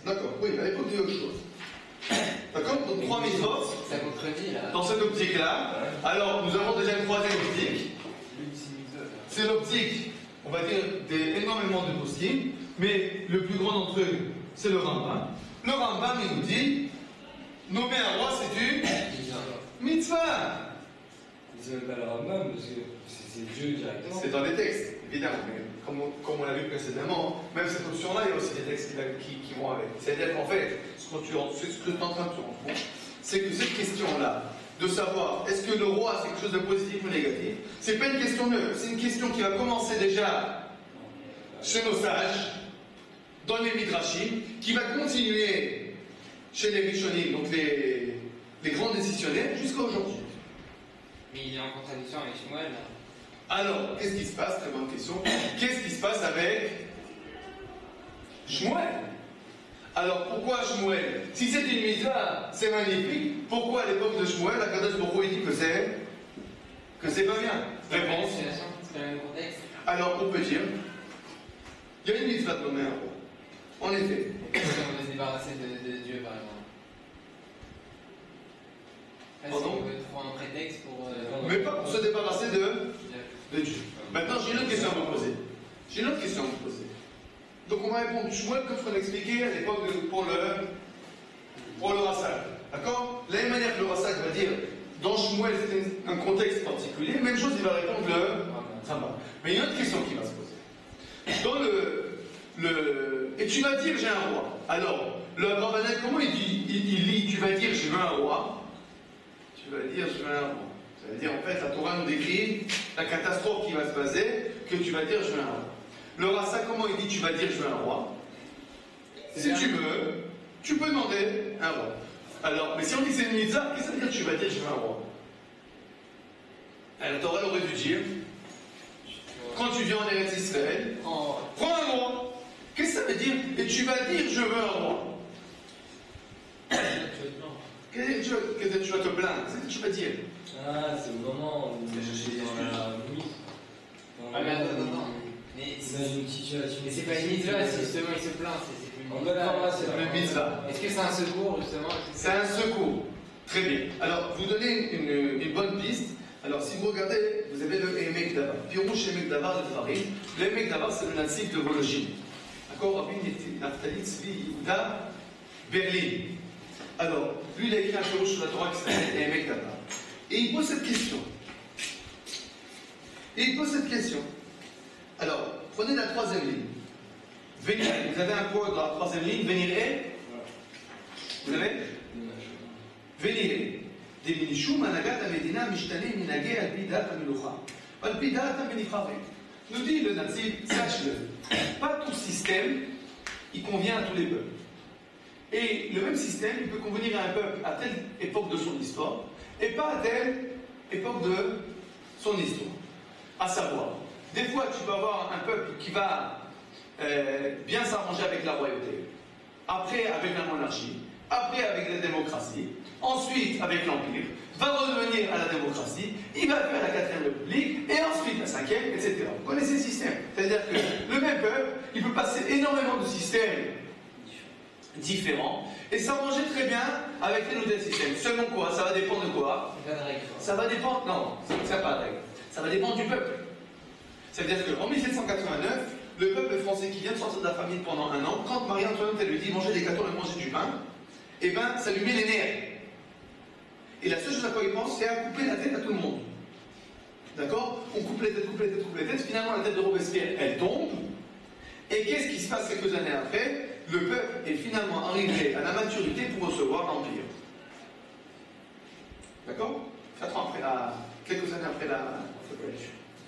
D'accord, oui, à l'époque de Yoshua. D'accord. Donc 3 mitzvot. Ça contredit là. Dans cette optique-là. Alors, nous avons déjà une troisième optique. C'est l'optique, on va dire, d'énormément de poskim, mais le plus grand d'entre eux, c'est le Rambam. Le Rambam, il nous dit, nommer un roi, c'est du mitzvah. Ils n'aiment pas le Rambam parce que c'est Dieu directement. C'est dans les textes, évidemment, mais comme on l'a vu précédemment, même cette option-là, il y a aussi des textes qui vont avec. C'est-à-dire qu'en fait, ce que tu es en train de te rendre compte, c'est que cette question-là, de savoir est-ce que le roi c'est quelque chose de positif ou négatif, c'est pas une question neuve, c'est une question qui va commencer déjà chez nos sages, dans les Midrashim, qui va continuer chez les Rishonim, donc les grands décisionnaires, jusqu'à aujourd'hui. Mais il est en contradiction avec Shmuel. Alors, qu'est-ce qui se passe? Très bonne question. Qu'est-ce qui se passe avec Shmuel? Alors, pourquoi Shmuel? Si c'est une mitzvah, c'est magnifique. Pourquoi à l'époque de Shmuel, la Kadosh Baruch Hu dit que c'est pas bien? Réponse. C'est le même contexte. Alors, on peut dire, il y a une mitzvah de nommer un roi. En effet. Est-ce qu'on veut se débarrasser de Dieu, par exemple? Pardon? On veut trouver un prétexte pour. Mais pas pour se débarrasser de Dieu. Maintenant, j'ai une autre question à vous poser. Donc, on va répondre Shmuel comme ce qu'on a expliqué à l'époque pour le Rassal. D'accord? De la même manière que le Rassal va dire, dans Shmuel, c'est un contexte particulier, même chose, il va répondre le Rambam. Mais il y a une autre question qui va se poser. Dans et tu vas dire, j'ai un roi. Alors, le Rabbanel, comment il lit, tu vas dire, je veux un roi? Tu vas dire, je veux un roi. Ça veut dire, en fait, la Torah nous décrit la catastrophe qui va se passer, que tu vas dire, je veux un roi. Le Rassa, comment il dit, tu vas dire, je veux un roi? Si tu veux, tu peux demander un roi. Alors, mais si on dit que c'est une mitzvah, qu'est-ce que ça veut dire, tu vas dire, je veux un roi? La Torah aurait dû dire, quand tu viens en Eretz Israël, prends un roi. Qu'est-ce que ça veut dire? Et tu vas dire, je veux un roi. Qu'est-ce que tu vas te plaindre? C'est ce que tu vas dire. Ah, c'est au moment où je suis dans la nuit. Ah, mais attends. Mais une situation. c'est pas une mitzvah, si justement il se plaint, c'est plus une c'est une mitzvah. Est-ce que c'est un secours, justement? C'est un secours. Très bien. Alors, vous donnez une bonne piste. Alors, si vous regardez, vous avez le Emek Davar. Pirouche Emek Davar de Dvarim. Le Emek Davar, c'est le natif de Vologine. D'accord? Rabbi Naftali Tzvi Yehuda Berlin. Alors, lui, il a écrit un pirouche sur la Torah qui s'appelle Emek Davar. Et il pose cette question. Alors, prenez la troisième ligne. Venir. Vous avez un point dans la troisième ligne. Venir est. Vous avez? Venir. Deminishum anagat amedina mishtane minage al pidat amilucha. Al pidat amenicharim. Nous dit le nazi, sache-le. Pas tout système, il convient à tous les peuples. Et le même système, il peut convenir à un peuple à telle époque de son histoire, et pas à telle époque de son histoire. À savoir, des fois, tu vas avoir un peuple qui va bien s'arranger avec la royauté, après avec la monarchie, après avec la démocratie, ensuite avec l'Empire, va revenir à la démocratie, il va faire la 4e République, et ensuite la 5e, etc. Vous connaissez le système. C'est-à-dire que le même peuple, il peut passer énormément de systèmes différents, et s'arranger très bien avec tel ou tel système. Selon quoi? Ça va dépendre de quoi? Ça va dépendre... Non, ça n'a pas de règle. Ça va dépendre du peuple. C'est-à-dire qu'en 1789, le peuple français qui vient de sortir de la famine pendant un an, quand Marie-Antoinette elle lui dit manger des gâteaux et manger du pain, eh bien, ça lui met les nerfs. Et la seule chose à quoi il pense, c'est à couper la tête à tout le monde. D'accord? On coupe les têtes, coupe les têtes, coupe les têtes. Finalement, la tête de Robespierre, elle tombe. Et qu'est-ce qui se passe quelques années après? Le peuple est finalement arrivé à la maturité pour recevoir l'Empire. D'accord? 4 ans après quelques années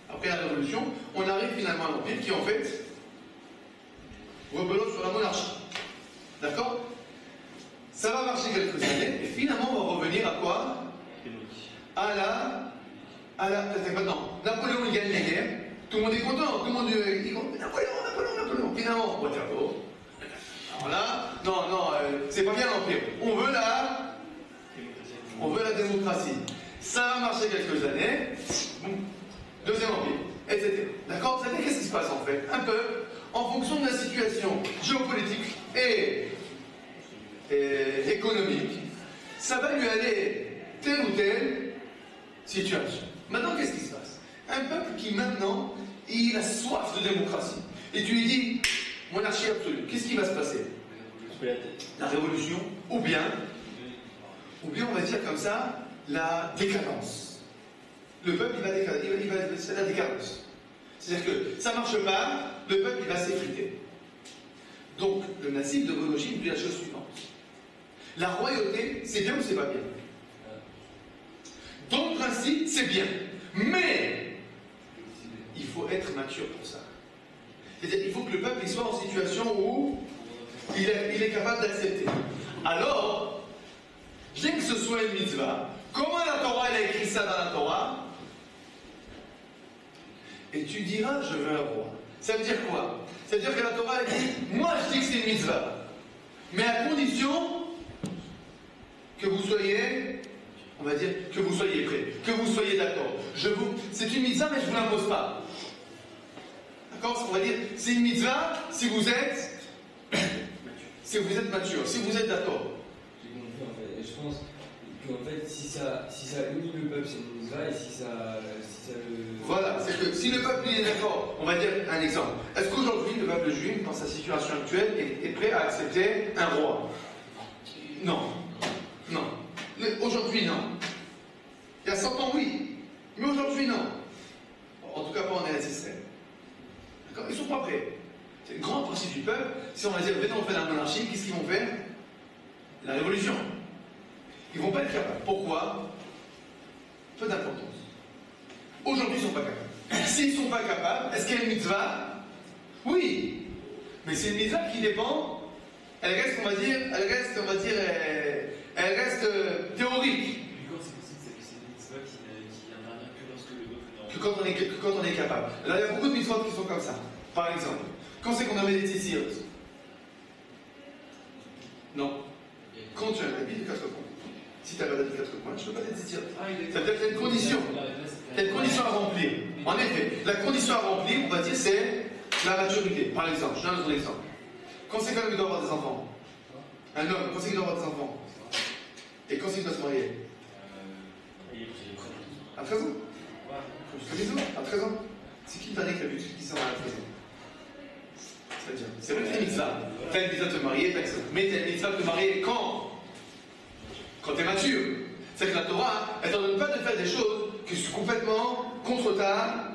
après la Révolution, on arrive finalement à l'Empire qui, en fait, rebelote sur la monarchie. D'accord? Ça va marcher quelques années, et finalement, on va revenir à quoi? Maintenant, Napoléon, il gagne les guerres, tout le monde est content, tout le monde dit Napoléon. Finalement, Waterloo. Alors là, non, c'est pas bien l'Empire. On veut la démocratie. Ça va marcher quelques années, deuxième empire, etc. D'accord? Vous savez qu'est-ce qui se passe en fait? Un peuple, en fonction de la situation géopolitique et économique, ça va lui aller telle ou telle situation. Maintenant, qu'est-ce qui se passe? Un peuple qui maintenant, il a soif de démocratie. Et tu lui dis, monarchie absolue, qu'est-ce qui va se passer? La révolution, ou bien on va dire comme ça, la décadence. Le peuple, c'est la décadence. C'est-à-dire que ça ne marche pas, le peuple, il va s'effriter. Donc, le nassif de Bonochine dit la chose suivante. La royauté, c'est bien ou c'est pas bien? Dans le principe, c'est bien. Mais, il faut être mature pour ça. C'est-à-dire qu'il faut que le peuple il soit en situation où il est capable d'accepter. Alors, bien que ce soit une mitzvah, comment la Torah elle a écrit ça dans la Torah? Et tu diras, je veux un roi. Ça veut dire quoi? Ça veut dire que la Torah elle dit, moi je dis que c'est une mitzvah, mais à condition que vous soyez, on va dire, que vous soyez prêts, que vous soyez d'accord. C'est une mitzvah, mais je ne vous l'impose pas. D'accord? On va dire, c'est une mitzvah si vous êtes mature, si vous êtes d'accord. J'ai compris en fait. Et je pense qu'en fait, si ça unit le peuple, c'est une mitzvah, et si ça le. Voilà, c'est que si le peuple est d'accord, on va dire un exemple. Est-ce qu'aujourd'hui, le peuple juif, dans sa situation actuelle, est prêt à accepter un roi? Non. Non. Aujourd'hui, non. Il y a 100 ans, oui. Mais aujourd'hui, non. En tout cas, pas en Eretz Israël. D'accord? Ils ne sont pas prêts. C'est une grande partie du peuple. Si on va dire, maintenant on fait la monarchie, qu'est-ce qu'ils vont faire? La révolution. Ils ne vont pas être capables. Pourquoi? Peu d'importance. Aujourd'hui, ils ne sont pas capables. S'ils ne sont pas capables, est-ce qu'il y a une mitzvah? Oui. Mais c'est une mitzvah qui dépend. Elle reste, on va dire, elle reste théorique. Que quand on est capable. Alors, il y a beaucoup de mitzvot qui sont comme ça. Par exemple, quand c'est qu'on a mis des tzitzit? Non. Quand tu as un habit de 4 points. Si tu n'as pas d'habit de 4 points, tu ne peux pas des tzitzit. Ça veut dire que tu as une condition. Tu as une condition à remplir. En effet, la condition à remplir, on va dire, c'est la maturité. Par exemple, je donne un autre exemple. Quand c'est qu'un homme doit avoir des enfants? Un homme, quand c'est qu'il doit avoir des enfants? Et quand c'est qu'il doit se marier? À 13 ans? À 13 ans? C'est qui le dernier qui a vu qui s'en va à 13 ans? C'est-à-dire, c'est vrai que c'est une mitzvah. T'as une mitzvah de te marier, mais t'as une mitzvah de te marier quand? Quand t'es mature. C'est que la Torah, elle ne t'ordonne pas de faire des choses qui sont complètement contre ta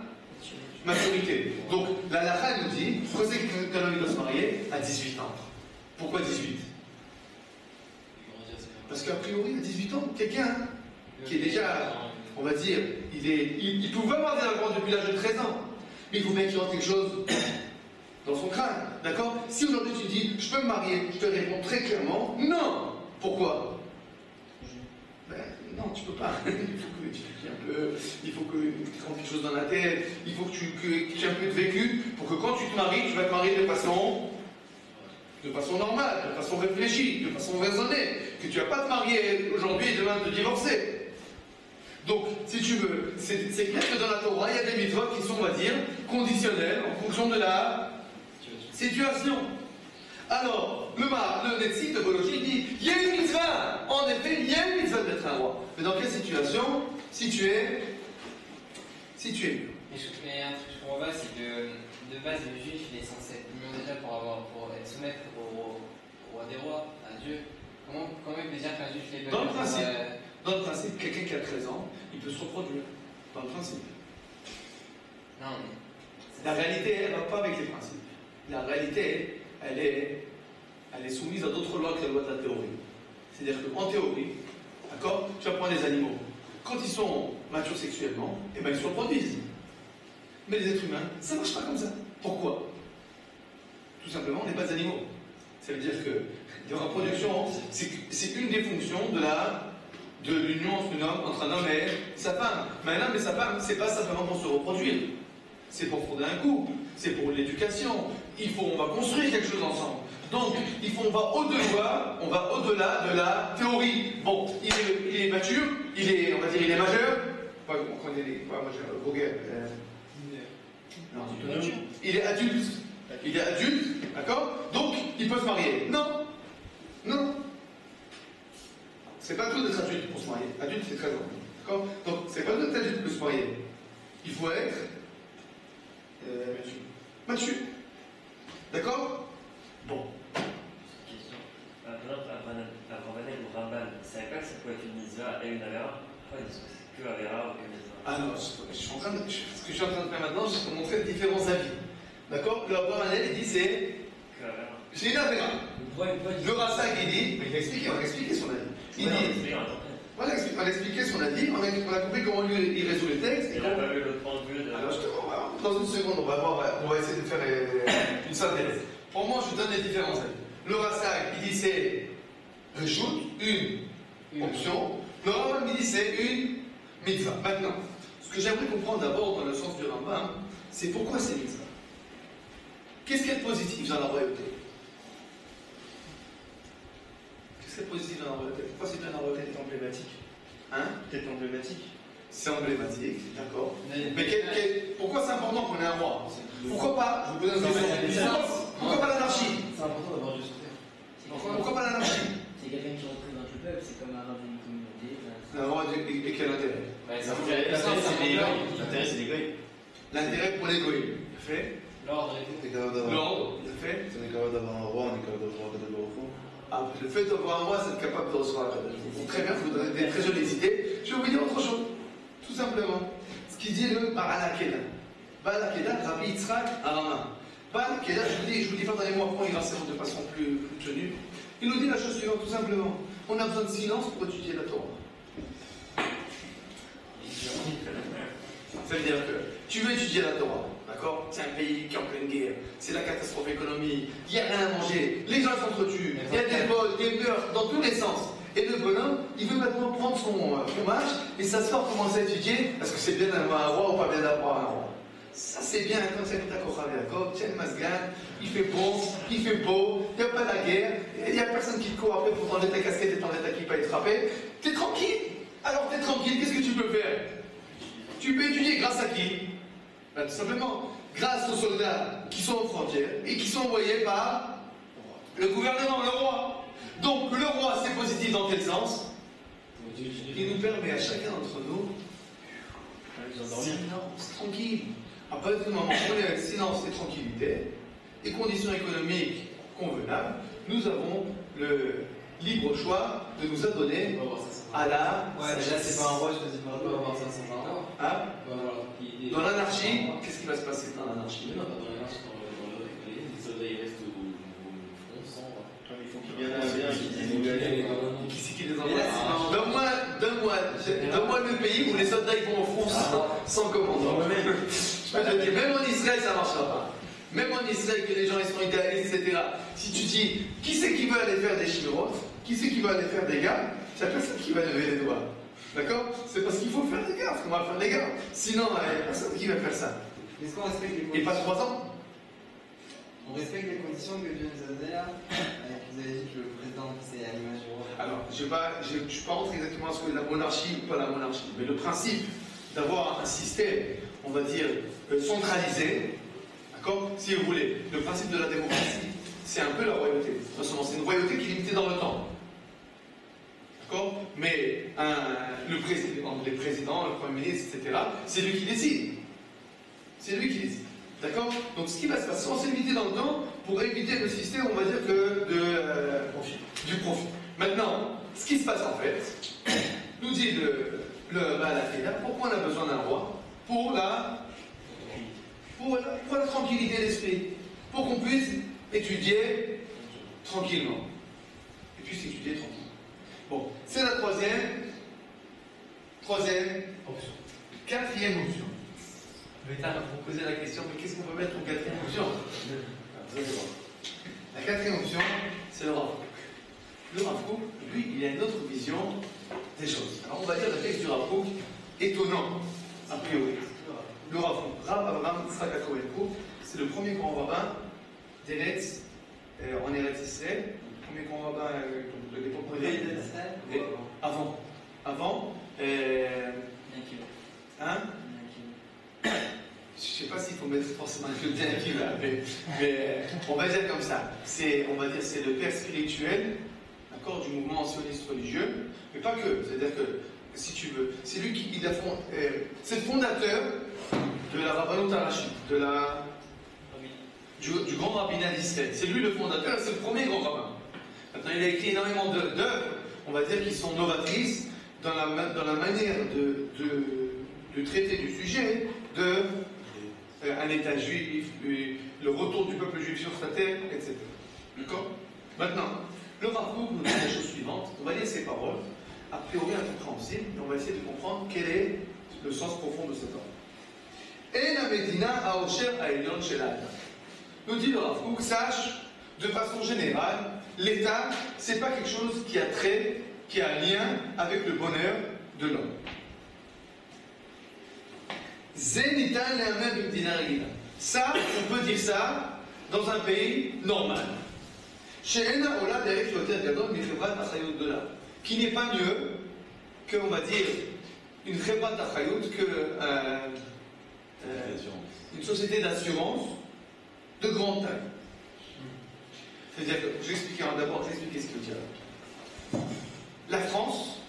maturité. Donc, la halakha nous dit, quand c'est qu'un homme doit se marier? À 18 ans. Pourquoi 18? Parce qu'a priori, à 18 ans, quelqu'un qui est déjà, on va dire, il pouvait avoir des enfants depuis l'âge de 13 ans, mais il faut bien qu'il rentre quelque chose dans son crâne, d'accord? Si aujourd'hui tu dis, je peux me marier, je te réponds très clairement, non! Pourquoi? Ben, Non, tu peux pas. Il faut que tu étudies un peu, il faut que tu rentres quelque chose dans la tête, il faut que tu aies un peu de vécu pour que quand tu te maries, tu vas te marier de façon normale, de façon réfléchie, de façon raisonnée. Que tu vas pas te marier aujourd'hui et demain te divorcer. Donc, si tu veux, c'est clair que dans la Torah, il y a des mitzvot qui sont, on va dire, conditionnels en fonction de la situation. Alors, le Netsi de Bolochi dit, il y a une mitzvah. En effet, il y a une mitzvah d'être un roi. Mais dans quelle situation? Si tu es. Mais un truc que je comprends pas, c'est que de base, le juif, il est censé être mignon déjà pour être soumettre au roi des rois, à Dieu. Comment il peut dire qu'un juif est Dans le principe, quelqu'un qui a 13 ans, il peut se reproduire. Dans le principe. Non, mais. La réalité, elle ne va pas avec les principes. La réalité, elle est soumise à d'autres lois que la loi de la théorie. C'est-à-dire qu'en théorie, d'accord, tu vas prendre les animaux. Quand ils sont matures sexuellement, eh ben, ils se reproduisent. Mais les êtres humains, ça ne marche pas comme ça. Pourquoi? Tout simplement, on n'est pas des animaux. Ça veut dire que la reproduction, c'est une des fonctions de l'union entre un homme et sa femme. Mais un homme et sa femme, c'est pas simplement pour se reproduire. C'est pour fonder un couple, c'est pour l'éducation. On va construire quelque chose ensemble. Donc, on va au-delà de la théorie. Bon, il est mature, on va dire, il est majeur. On connaît les. Moi, j'ai Vogel. Non, il est adulte. Il est adulte, d'accord? Donc, il peut se marier. Non. Non. C'est pas tout d'être adulte pour se marier. Adulte, c'est 13 ans. D'accord? Donc, c'est pas tout d'être adulte pour se marier. Il faut être mature. D'accord? Bon. Question. Par exemple, Abravanel ou Ramban, ne savait pas que ça pouvait être une mitzvah et une avera. Pourquoi ils disent que c'est que avera ou que mitzvah? Ah non, ce que je suis en train de faire maintenant, je vais te montrer différents avis. D'accord? Le Abravanel, il dit c'est. Que avera. C'est une avera. Le Rassak, il dit. On va expliquer son avis. Il dit. On va expliquer son avis, on a compris comment lui il résout les textes. Il n'a pas vu l'autre point de vue de. Alors justement, dans une seconde, on va essayer de faire une synthèse. Pour moi, je donne les différents avis. Le Rassak, il dit c'est Réchout, une option. Le Rambam, il dit c'est une mitzvah. Maintenant, ce que j'aimerais comprendre d'abord dans le sens du Rambam, c'est pourquoi c'est mitzvah. Qu'est-ce qu'il y a de positif dans la royauté? Qu'est-ce qu'il y a de positif dans la royauté? Pourquoi c'est bien la royauté? C'est emblématique. Hein? Peut-être emblématique. C'est emblématique, d'accord. Mais pourquoi c'est important qu'on ait un roi? Pourquoi pas? Je vous pose une question. Pourquoi pas l'anarchie? C'est important d'avoir du soutien. Pourquoi pas l'anarchie? C'est quelqu'un qui représente le peuple, c'est comme un roi d'une communauté. Un roi et quel intérêt? L'intérêt, c'est l'égoïsme. L'intérêt pour l'égoïsme. Fait. L'ordre et tout. On est capable d'avoir L'ordre, fait. on est capable d'avoir un roi, on est capable d'avoir de l'euro. Le fait d'avoir un roi, c'est être capable de recevoir la Kadosh. Très bien, vous donnez des très jolies idées. Je vais vous dire autre chose. Tout simplement. Ce qu'il dit le Baal Akeda. Baal Akeda, Rabbi Yitzhak Arama. Baal Akeda, je vous dis pas dans les mots, après il va se de façon plus tenue. Il nous dit la chose suivante, tout simplement. On a besoin de silence pour étudier la Torah. Ça veut dire que tu veux étudier la Torah, d'accord? C'est un pays qui est en pleine guerre, c'est la catastrophe économique, il n'y a rien à manger, les gens s'entretuent, il y a des vols, des meurtres, dans tous les sens. Et le bonhomme, il veut maintenant prendre son fromage et s'asseoir, commencer à étudier, parce que c'est bien d'avoir un roi ou pas bien d'avoir un roi. Ça c'est bien, quand c'est un Kochav, tiens Masgan, il fait bon, il fait beau, il n'y a pas la guerre, il n'y a personne qui te court après pour t'enlever ta casquette et t'enlever ta kippa et te frapper. T'es tranquille. Alors t'es tranquille, qu'est-ce que tu peux faire? Tu peux étudier grâce à qui? Ben, tout simplement, grâce aux soldats qui sont aux frontières et qui sont envoyés par le gouvernement, le roi. Donc le roi, c'est positif dans quel sens? Il nous permet à chacun d'entre nous silence, tranquille. À partir du moment où on est avec silence et tranquillité et conditions économiques convenables, nous avons le libre choix de nous adonner à la. Ouais, mais là, c'est pas un roi choisi par le peuple, c'est un roi. Hein? Dans l'anarchie, qu'est-ce qui va se passer dans l'anarchie? Non, pas dans l'anarchie, dans l'autre économie, les soldats ils restent au front sans. Il faut qu'il vienne bien, qu'ils disent où aller. Qui c'est qui les envoie? Donne-moi le pays où les soldats ils vont au front sans commandant. Je peux te dire, même en Israël ça ne marchera pas. Même en Israël que les gens ils sont idéalistes, etc. Si tu dis, qui c'est qui veut aller faire des chimirotes? Qui c'est qui veut aller faire des gars? C'est la personne qui va lever les doigts. D'accord? C'est parce qu'il faut faire des gaffes qu'on va faire des gaffes. Sinon, il n'y a personne qui va faire ça. Est-ce qu'on respecte les Et conditions? pas 3 ans. On respecte les conditions que Dieu nous a données là. Vous avez dit que le président c'est à l'image du roi. Alors, je ne suis pas rentré exactement à ce que la monarchie ou pas la monarchie, mais le principe d'avoir un système, on va dire, centralisé, d'accord? Si vous voulez, le principe de la démocratie, c'est un peu la royauté. Non seulement c'est une royauté qui est limitée dans le temps. D'accord? Mais les présidents, le Premier ministre, etc., c'est lui qui décide. C'est lui qui décide. D'accord? Donc ce qui va se passer, on s'est limité dans le temps pour éviter le système, on va dire, du profit. Maintenant, ce qui se passe en fait, nous dit la Kéda, pourquoi on a besoin d'un roi? Pour la tranquillité d'esprit. Pour qu'on puisse étudier tranquillement. Et puis étudier tranquillement. Bon, c'est la troisième option. Quatrième option. Vous posez la question, mais qu'est-ce qu'on peut mettre en quatrième option? Vous allez voir. La quatrième option, c'est le Rav Kook. Le Rav Kook, lui, il a une autre vision des choses. Alors on va dire le texte du Rav Kook étonnant, a priori. Le Rav Kook, Rav Avraham Yitzhak HaKohen Kook, c'est le premier grand rabbin d'Eretz, en Eretz Israël, le premier grand rabbin de l'époque moderne. Avant. Hein? Je ne sais pas s'il faut mettre forcément le bien qui va, mais on va dire comme ça. C'est le père spirituel, d'accord, du mouvement sioniste religieux, mais pas que. C'est-à-dire que, si tu veux, c'est lui qui c'est le fondateur de la rabbanout harashit, du grand rabbinat d'Israël. C'est lui le fondateur, c'est le premier grand rabbin. Maintenant, il a écrit énormément d'œuvres, on va dire, qui sont novatrices dans la manière de traiter du sujet de un État juif, le retour du peuple juif sur sa terre, etc. D'accord? Maintenant, le Rav Kook nous dit la chose suivante. On va lire ces paroles, a priori incompréhensibles, et on va essayer de comprendre quel est le sens profond de cette ordre. En Medina Aosher Aelion Shel. Nous dit le Rav Kook, sache, de façon générale, l'État, c'est pas quelque chose qui a un lien avec le bonheur de l'homme. Ça, on peut dire ça dans un pays normal. Qui n'est pas mieux que, on va dire, une khebrat achayut, une société d'assurance de grande taille. C'est-à-dire que, je vais expliquer d'abord, ce que je veux dire. La France,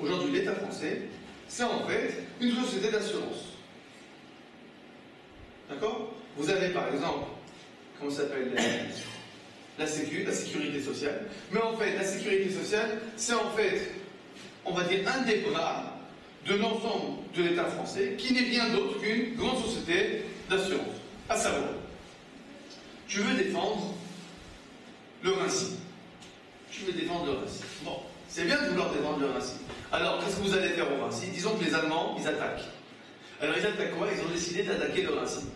aujourd'hui l'État français, c'est en fait une société d'assurance. D'accord? Vous avez par exemple, comment ça s'appelle, la sécurité sociale. Mais en fait, la sécurité sociale, c'est en fait, on va dire, un des bras de l'ensemble de l'État français, qui n'est rien d'autre qu'une grande société d'assurance. À savoir, tu veux défendre le Vinci. Tu veux défendre le Vinci. Bon, c'est bien de vouloir défendre le Vinci. Alors, qu'est-ce que vous allez faire au Vinci? Disons que les Allemands, ils attaquent. Alors, ils attaquent quoi? Ils ont décidé d'attaquer le Vinci.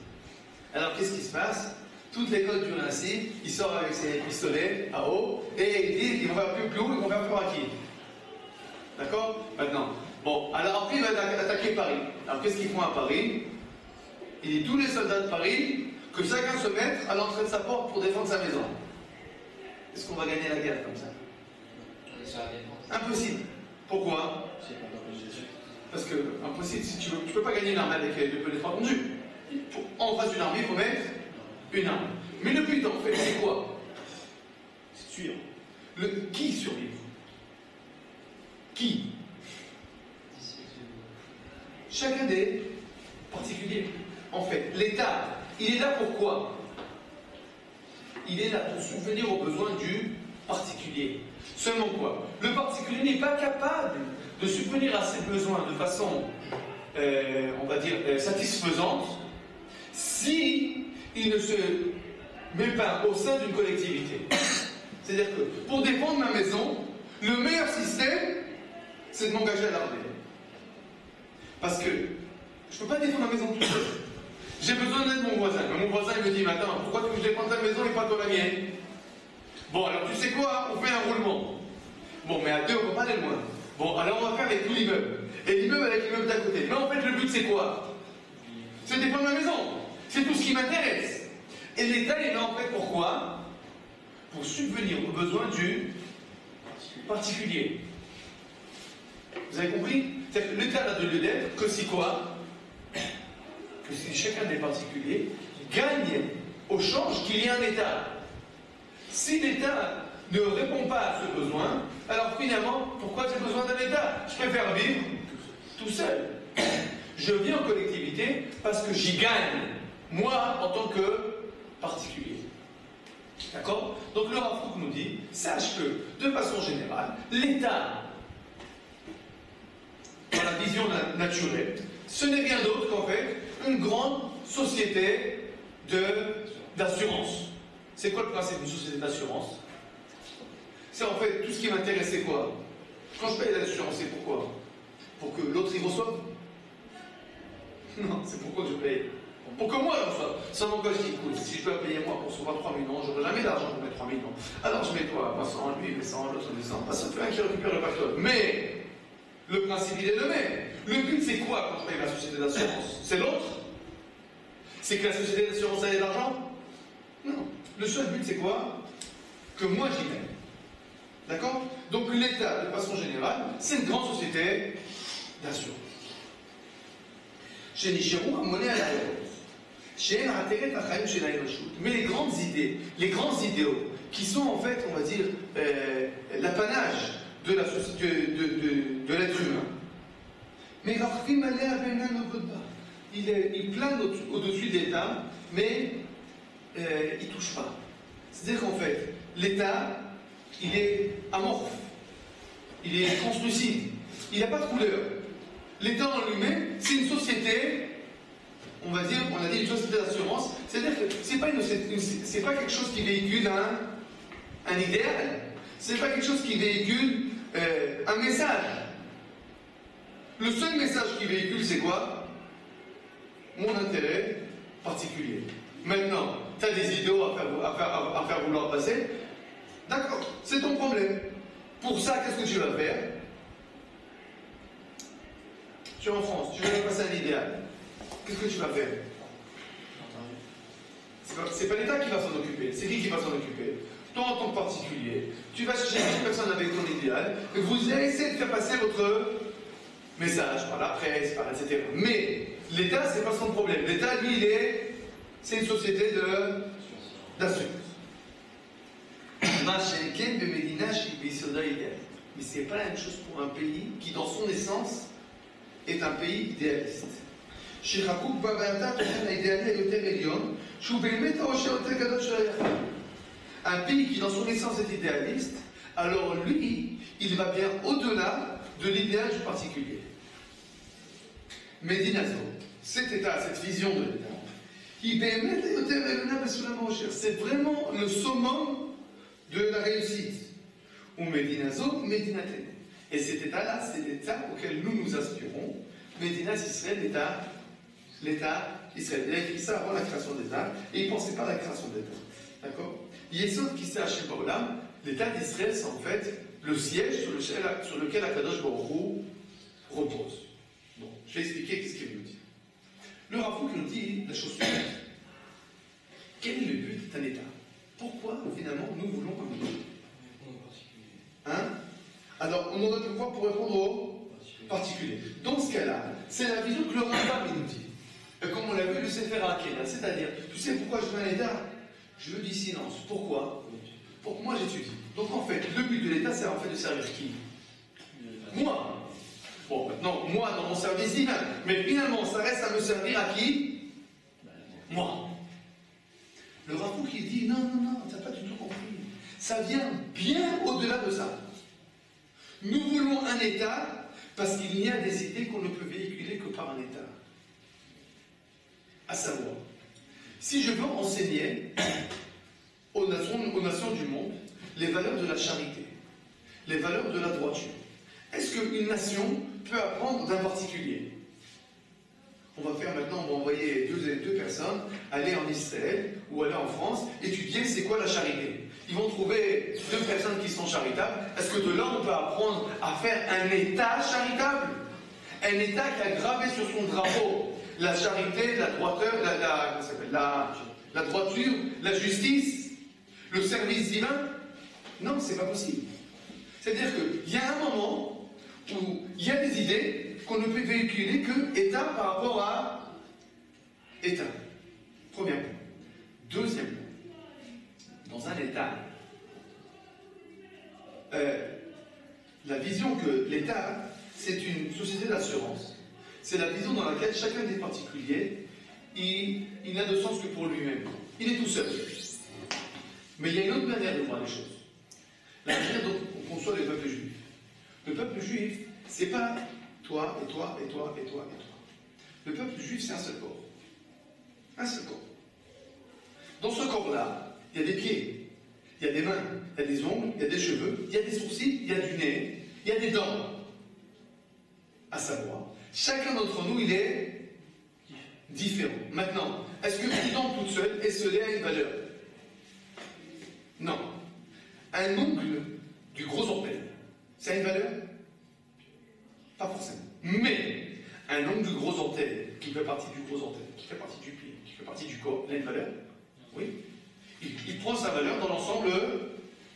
Alors, qu'est-ce qui se passe? Toute l'école du Vinci, il sort avec ses pistolets à eau et il dit qu'ils vont faire plus clou, ils vont faire plus rapide. D'accord? Maintenant. Bon, alors après, il va attaquer Paris. Alors, qu'est-ce qu'ils font à Paris? Il dit tous les soldats de Paris que chacun se mette à l'entrée de sa porte pour défendre sa maison. Est-ce qu'on va gagner la guerre comme ça? On est sur la défense. Impossible. Pourquoi? Parce que, impossible, si tu peux pas gagner une armée avec les trois conduits. En face d'une armée, il faut mettre une arme. Mais le but, en fait, c'est quoi? C'est sûr. Qui survivre? Qui? Chacun des particuliers. En fait, l'État, il est là pour quoi? Il est là pour subvenir aux besoins du particulier. Seulement quoi? Le particulier n'est pas capable de subvenir à ses besoins de façon, on va dire, satisfaisante si il ne se met pas au sein d'une collectivité. C'est-à-dire que pour défendre ma maison, le meilleur système, c'est de m'engager à l'armée. Parce que je ne peux pas défendre ma maison tout seul. J'ai besoin d'aide de mon voisin. Mais mon voisin il me dit, mais attends, pourquoi tu veux défendre ta maison et pas toi la mienne? Bon, alors tu sais quoi? On fait un roulement. Bon, mais à deux, on ne peut pas aller loin. Bon, alors on va faire avec tout l'immeuble. Et l'immeuble avec l'immeuble d'à côté. Mais en fait, le but, c'est quoi? C'est dépend de ma maison. C'est tout ce qui m'intéresse. Et l'État est là, en fait, pourquoi? Pour subvenir aux besoins du particulier. Vous avez compris? C'est-à-dire que l'État n'a de lieu d'être que si quoi? Que si chacun des particuliers gagne au change qu'il y ait un État. Si l'État ne répond pas à ce besoin, alors finalement, pourquoi j'ai besoin d'un État? Je préfère vivre tout seul. Je vis en collectivité parce que j'y gagne, moi, en tant que particulier. D'accord? Donc le Rav Kook nous dit, sache que, de façon générale, l'État, dans la vision naturelle, ce n'est rien d'autre qu'en fait une grande société d'assurance. C'est quoi le principe d'une société d'assurance? C'est en fait tout ce qui m'intéresse, c'est quoi? Quand je paye l'assurance, c'est pourquoi? Pour que l'autre y reçoive? Non, c'est pourquoi je paye. Pour que moi, j'en reçoive. Seulement quand je dis, écoute, si je dois payer moi pour recevoir 3 millions, j'aurai jamais d'argent pour mettre 3 millions. Alors je mets toi, 100 lui, mais 100 l'autre, mais 100. Ça fait un qui récupère le pactole. Mais le principe, il est le même. Le but, c'est quoi quand je paye ma société d'assurance? C'est l'autre? C'est que la société d'assurance ait de l'argent? Non. Le seul but, c'est quoi? Que moi, j'y gagne. D'accord? Donc l'État, de façon générale, c'est une grande société d'assurance. Chez Nishirou, monnaie à la mais les grandes idées, les grands idéaux, qui sont en fait, on va dire, l'apanage de l'être humain. Mais il plane au-dessus de l'État, mais il ne touche pas. C'est-à-dire qu'en fait, l'État, il est amorphe, il est translucide, il n'a pas de couleur. L'État en lui-même, c'est une société, on va dire, on a dit une société d'assurance, c'est-à-dire que c'est pas quelque chose qui véhicule un idéal, c'est pas quelque chose qui véhicule un message. Le seul message qu'il véhicule, c'est quoi? Mon intérêt particulier. Maintenant, tu as des idéaux à faire vouloir passer, d'accord, c'est ton problème. Pour ça, qu'est-ce que tu vas faire? Tu es en France, tu veux passer un idéal. Qu'est-ce que tu vas faire? C'est pas l'État qui va s'en occuper. C'est qui va s'en occuper? Toi, en tant que particulier, tu vas chercher une personne avec ton idéal et vous allez essayer de faire passer votre message par la presse, par etc. Mais l'État, c'est pas son problème. L'État, lui, c'est une société d'assurance. Mais c'est pas la même chose pour un pays qui, dans son essence, est un pays idéaliste. Un pays qui dans son essence est idéaliste, alors lui, il va bien au-delà de l'idéal du particulier. Medinazo, cet état, cette vision de l'État, c'est vraiment le summum de la réussite. Ou Medinazo, Medinate. Et cet état-là, c'est l'état auquel nous aspirons. Médina Israël, l'État Israël. Il a écrit ça avant la création de l'État, et il ne pensait pas à la création de l'État. D'accord? Yesod qui s'est acheté par là, l'État d'Israël, c'est en fait le siège sur lequel Akadosh Baruch Hu repose. Bon, je vais expliquer ce qu'il veut dire. Le Rav Kook nous dit la chose suivante. Quel est le but d'un État? Pourquoi, finalement, nous voulons un État? Hein? Alors, on aurait pu voir pour répondre aux particuliers. Dans ce cas-là, c'est la vision que le Rambam nous dit. Et comme on l'a vu, le Sefer HaKedah, c'est-à-dire, tu sais pourquoi je veux un État? Je veux du silence. Pourquoi? Pour que moi j'étudie. Donc en fait, le but de l'État, c'est en fait de servir qui? Moi. Bon, maintenant, moi dans mon service divin. Mais finalement, ça reste à me servir à qui? Moi. Le Rav Kook, il dit, non, t'as pas du tout compris. Ça vient bien au-delà de ça. Nous voulons un État parce qu'il y a des idées qu'on ne peut véhiculer que par un État. À savoir, si je veux enseigner aux nations du monde les valeurs de la charité, les valeurs de la droiture, est-ce qu'une nation peut apprendre d'un particulier? On va envoyer deux personnes aller en Israël ou aller en France étudier c'est quoi la charité. ils vont trouver deux personnes qui sont charitables. Est-ce que de là, on peut apprendre à faire un État charitable? Un État qui a gravé sur son drapeau la charité, la droiture, la droiture, la justice, le service divin? Non, c'est pas possible. C'est-à-dire qu'il y a un moment où il y a des idées qu'on ne peut véhiculer que État par rapport à État. Premier point. Deuxième point. Dans un État, la vision que l'État, c'est une société d'assurance. C'est la vision dans laquelle chacun des particuliers, il n'a de sens que pour lui-même. Il est tout seul. Mais il y a une autre manière de voir les choses. La manière dont on conçoit le peuple juif. Le peuple juif, c'est pas toi et toi et toi et toi et toi. Le peuple juif, c'est un seul corps. Un seul corps. Dans ce corps-là, il y a des pieds, il y a des mains, il y a des ongles, il y a des cheveux, il y a des sourcils, il y a du nez, il y a des dents. À savoir, chacun d'entre nous, il est différent. Maintenant, est-ce que une dent toute seule, esselée a une valeur? Non. Un ongle du gros orteil, ça a une valeur? Pas forcément. Mais un ongle du gros orteil, qui fait partie du gros orteil, qui fait partie du pied, qui fait partie du corps, il a une valeur? Oui. Il prend sa valeur dans l'ensemble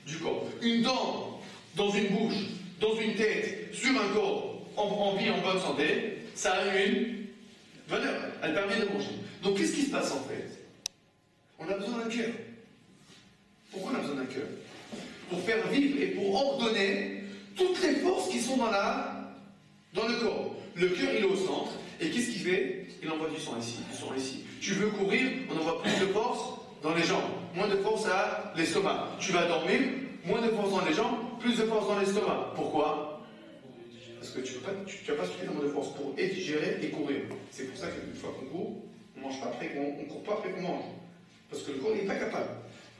du corps. Une dent dans une bouche, dans une tête, sur un corps, en vie, en bonne santé, ça a une valeur. Elle permet de manger. Donc qu'est-ce qui se passe en fait? On a besoin d'un cœur. Pourquoi on a besoin d'un cœur? Pour faire vivre et pour ordonner toutes les forces qui sont dans le corps. Le cœur, il est au centre. Et qu'est-ce qu'il fait? Il envoie du sang ici, du sang ici. Tu veux courir, on envoie plus de force dans les jambes, moins de force à l'estomac. Tu vas dormir, moins de force dans les jambes, plus de force dans l'estomac. Pourquoi? Parce que tu n'as pas suffisamment de force pour digérer et courir. C'est pour ça qu'une fois qu'on court, on ne mange pas après qu'on court pas après qu'on mange. Parce que le corps n'est pas capable.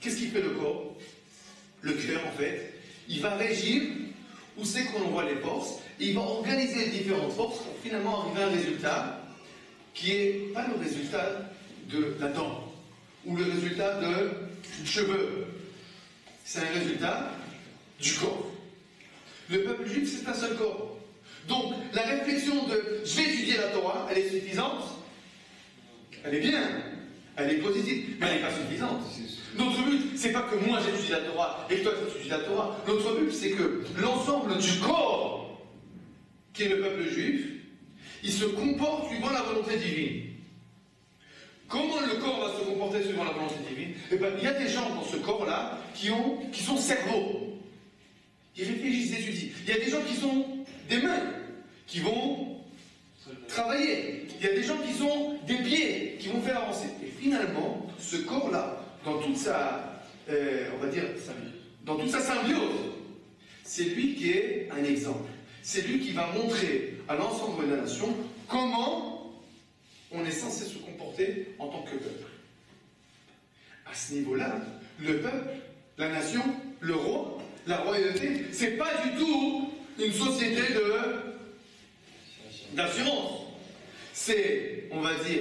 Qu'est-ce qui fait le corps? Le cœur, en fait, il va régir où c'est qu'on envoie les forces, et il va organiser les différentes forces pour finalement arriver à un résultat qui n'est pas le résultat de la dent, ou le résultat du cheveu. C'est un résultat du corps. Le peuple juif, c'est un seul corps. Donc, la réflexion de « je vais étudier la Torah », elle est suffisante? Elle est bien, elle est positive, mais elle n'est pas suffisante. Notre but, c'est pas que moi j'étudie la Torah et que toi tu étudies la Torah. Notre but, c'est que l'ensemble du corps, qui est le peuple juif, il se comporte suivant la volonté divine. Comment le corps va se comporter suivant la volonté divine? Eh bien, il y a des gens dans ce corps-là qui sont cerveaux. Ils réfléchissent, ils étudient. Il y a des gens qui sont des mains, qui vont travailler. Il y a des gens qui sont des pieds, qui vont faire avancer. Et finalement, ce corps-là, dans toute sa, on va dire, dans toute sa symbiose, c'est lui qui est un exemple. C'est lui qui va montrer à l'ensemble de la nation comment on est censé se comporter en tant que peuple. À ce niveau-là, le peuple, la nation, le roi, la royauté, c'est pas du tout une société d'assurance. C'est, on va dire,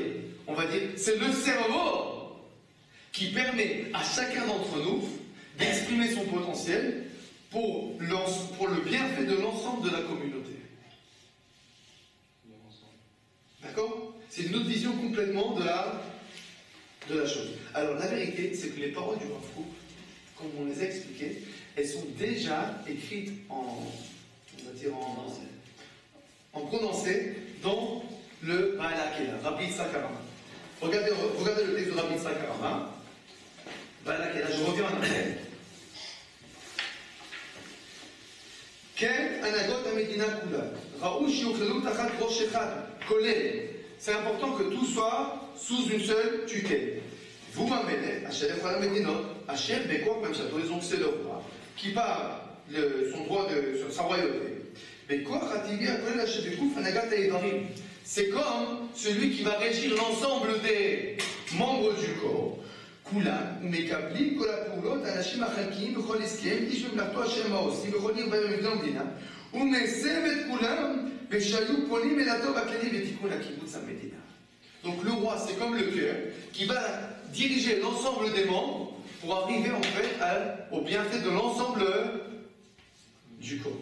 c'est le cerveau qui permet à chacun d'entre nous d'exprimer son potentiel pour le bienfait de l'ensemble de la communauté. D'accord? C'est une autre vision complètement de la chose. Alors la vérité, c'est que les paroles du Rav Kook, comme on les a expliquées, elles sont déjà écrites en prononcé dans le Baalakela, Rabbi Yitzhak Harama. Regardez le texte de Rabbi Yitzhak Harama. Baalakela, je reviens en arrière. C'est important que tout soit sous une seule tutelle. Vous m'amenez, donc c'est le roi, qui parle son droit de sa royauté. C'est comme celui qui va régir l'ensemble des membres du corps. כולם ומקבלים כל הפעולות האנשים החלקיים בכל הסכם, איש במלאכתו אשר מה עושים, בכל עיר במדינה המדינה, ומסב את כולם ושהיו פונים אל הטוב הכללי בתיקון הקיבוץ המדינה. Donc le roi, c'est comme le cœur, qui va diriger l'ensemble des membres pour arriver en fait au bienfait de l'ensemble du corps.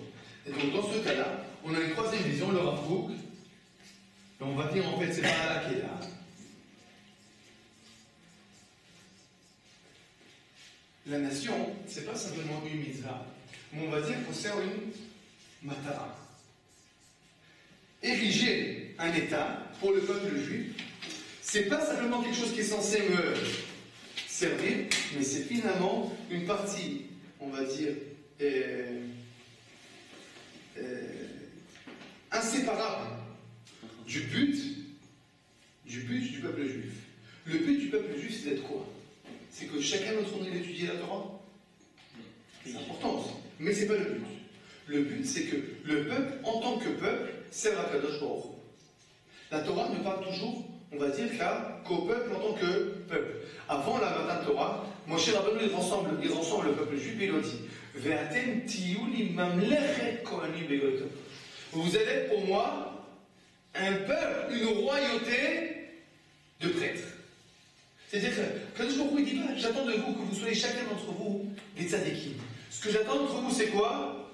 Et donc dans ce cas-là, on a une troisième vision, le Rav Kook. Et on va dire en fait, c'est pas là qui est là. La nation, c'est pas simplement une mitzvah, mais on va dire qu'on sert une matara. Ériger un État pour le peuple juif, c'est pas simplement quelque chose qui est censé me servir, mais c'est finalement une partie, on va dire, inséparable du but du peuple juif. Le but du peuple juif, c'est d'être quoi? C'est que chacun d'entre nous ait étudié la Torah. C'est important aussi. Mais ce n'est pas le but. Le but, c'est que le peuple, en tant que peuple, sert à Kadosh Baruch Hu. La Torah ne parle toujours, on va dire, qu'au peuple en tant que peuple. Avant la Matan Torah, Moshe Rabbeinu, il rassemble le peuple juif et il leur dit Ve'atem tiyuli mamlechet kohanim begoyim. Vous allez être pour moi un peuple, une royauté de prêtres. C'est-à-dire que Kadosh Baruch Hu dit pas j'attends de vous que vous soyez chacun d'entre vous des tzadikim. Ce que j'attends d'entre vous, c'est quoi?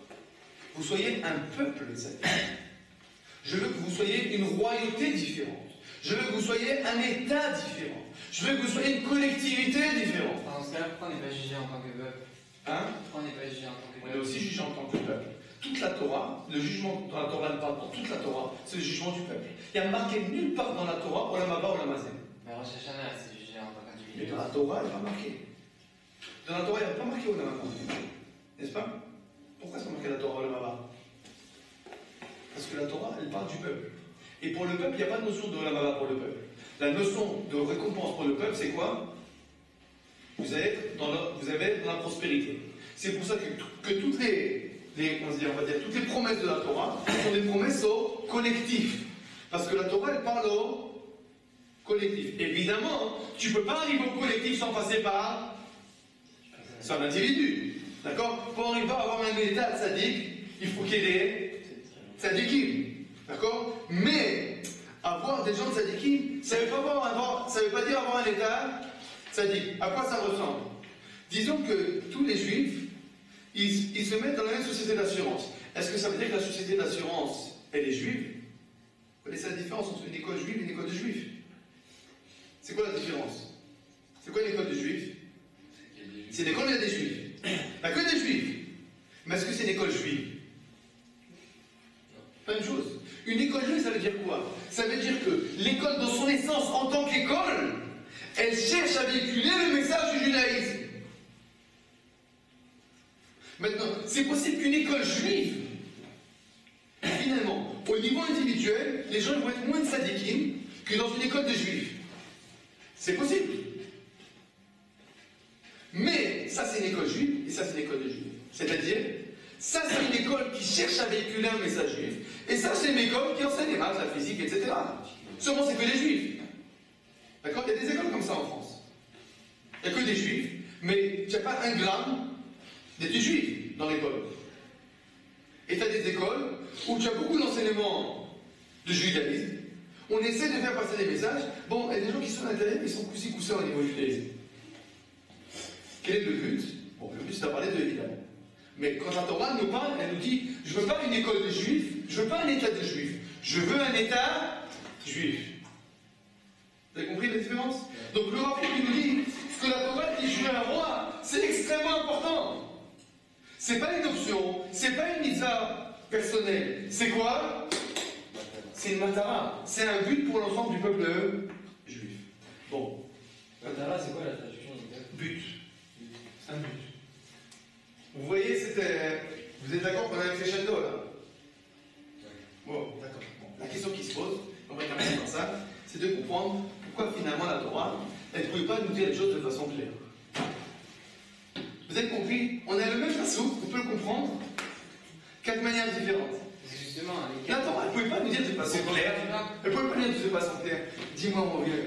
Vous soyez un peuple de tzadikim. Je veux que vous soyez une royauté différente. Je veux que vous soyez un État différent. Je veux que vous soyez une collectivité différente. Dans ce cas-là, pourquoi on n'est pas jugé en tant que peuple? Hein? Pourquoi on n'est pas jugé en tant que On est peuple? aussi jugé en tant que peuple. Toute la Torah, le jugement dans la Torah ne parle pas toute la Torah, c'est le jugement du peuple. Il n'y a marqué nulle part dans la Torah, ou la Maba ou la Mazem. Mais Rosh Hashanah, c'est jugé en tant Mais qu'individu. dans la Torah, il n'y a pas marqué. Dans la Torah, il n'y a pas marqué Olamaba. N'est-ce pas? Pourquoi est-ce qu'on marqué la Torah Olamaba? Parce que la Torah, elle parle du peuple. Et pour le peuple, il n'y a pas de notion de Olamaba pour le peuple. La notion de récompense pour le peuple, c'est quoi? Vous allez être dans la prospérité. C'est pour ça que toutes on va dire, toutes les promesses de la Torah sont des promesses au collectif. Parce que la Torah, elle parle au collectif. Évidemment, tu ne peux pas arriver au collectif sans passer par un individu. D'accord? Pour arriver à avoir un état tzaddik, il faut qu'il y ait des tzaddikim. D'accord? Mais avoir des gens tzaddikim, ça ne veut pas dire avoir un état tzaddik. À quoi ça ressemble? Disons que tous les juifs, ils se mettent dans la même société d'assurance. Est-ce que ça veut dire que la société d'assurance, elle est juive? Vous connaissez la différence entre une école juive et une école de juifs? C'est quoi la différence? C'est quoi une école de juifs? C'est une école où il y a des juifs. Il n'y a que des juifs. Mais est-ce que c'est une école juive? Pas une chose. Une école juive, ça veut dire quoi? Ça veut dire que l'école, dans son essence, en tant qu'école, elle cherche à véhiculer le message du judaïsme. Maintenant, c'est possible qu'une école juive, finalement, au niveau individuel, les gens vont être moins tzadikim que dans une école de juifs. C'est possible. Mais ça, c'est une école juive et ça, c'est une école de juifs. C'est-à-dire, ça, c'est une école qui cherche à véhiculer un message juif et ça, c'est une école qui enseigne les maths, la physique, etc. Seulement, c'est que des juifs. D'accord? Il y a des écoles comme ça en France. Il n'y a que des juifs, mais il n'y a pas un gramme d'études juives dans l'école. Et tu as des écoles où tu as beaucoup d'enseignements de judaïsme. On essaie de faire passer des messages. Bon, il y a des gens qui sont à l'intérieur, mais ils sont coussi coussins au niveau du judaïsme. Quel est le but? Bon, le but c'est de parler de évidemment. Mais quand la Torah nous parle, elle nous dit je ne veux pas une école de juifs, je ne veux pas un état de juifs, je veux un état juif. Vous avez compris la différence? Donc le rapport qui nous dit ce que la Torah dit je veux un roi, c'est extrêmement important. C'est pas une option, c'est pas une mitzvah personnelle. C'est quoi? C'est une matara. C'est un but pour l'ensemble du peuple juif. Bon. Matara, c'est quoi la traduction? But. C'est un but. Vous voyez, vous êtes d'accord qu'on a un crescendo là? Bon, d'accord. Bon. La question qui se pose, on va commencer par ça, c'est de comprendre pourquoi finalement la Torah, elle ne pouvait pas nous dire les choses de façon claire. Vous avez compris? On a le même façon, on peut le comprendre, 4 manières différentes. Justement, La Torah, elle ne pouvait pas nous dire de façon claire. Elle ne pouvait pas nous dire de façon claire. Dis-moi mon vieux,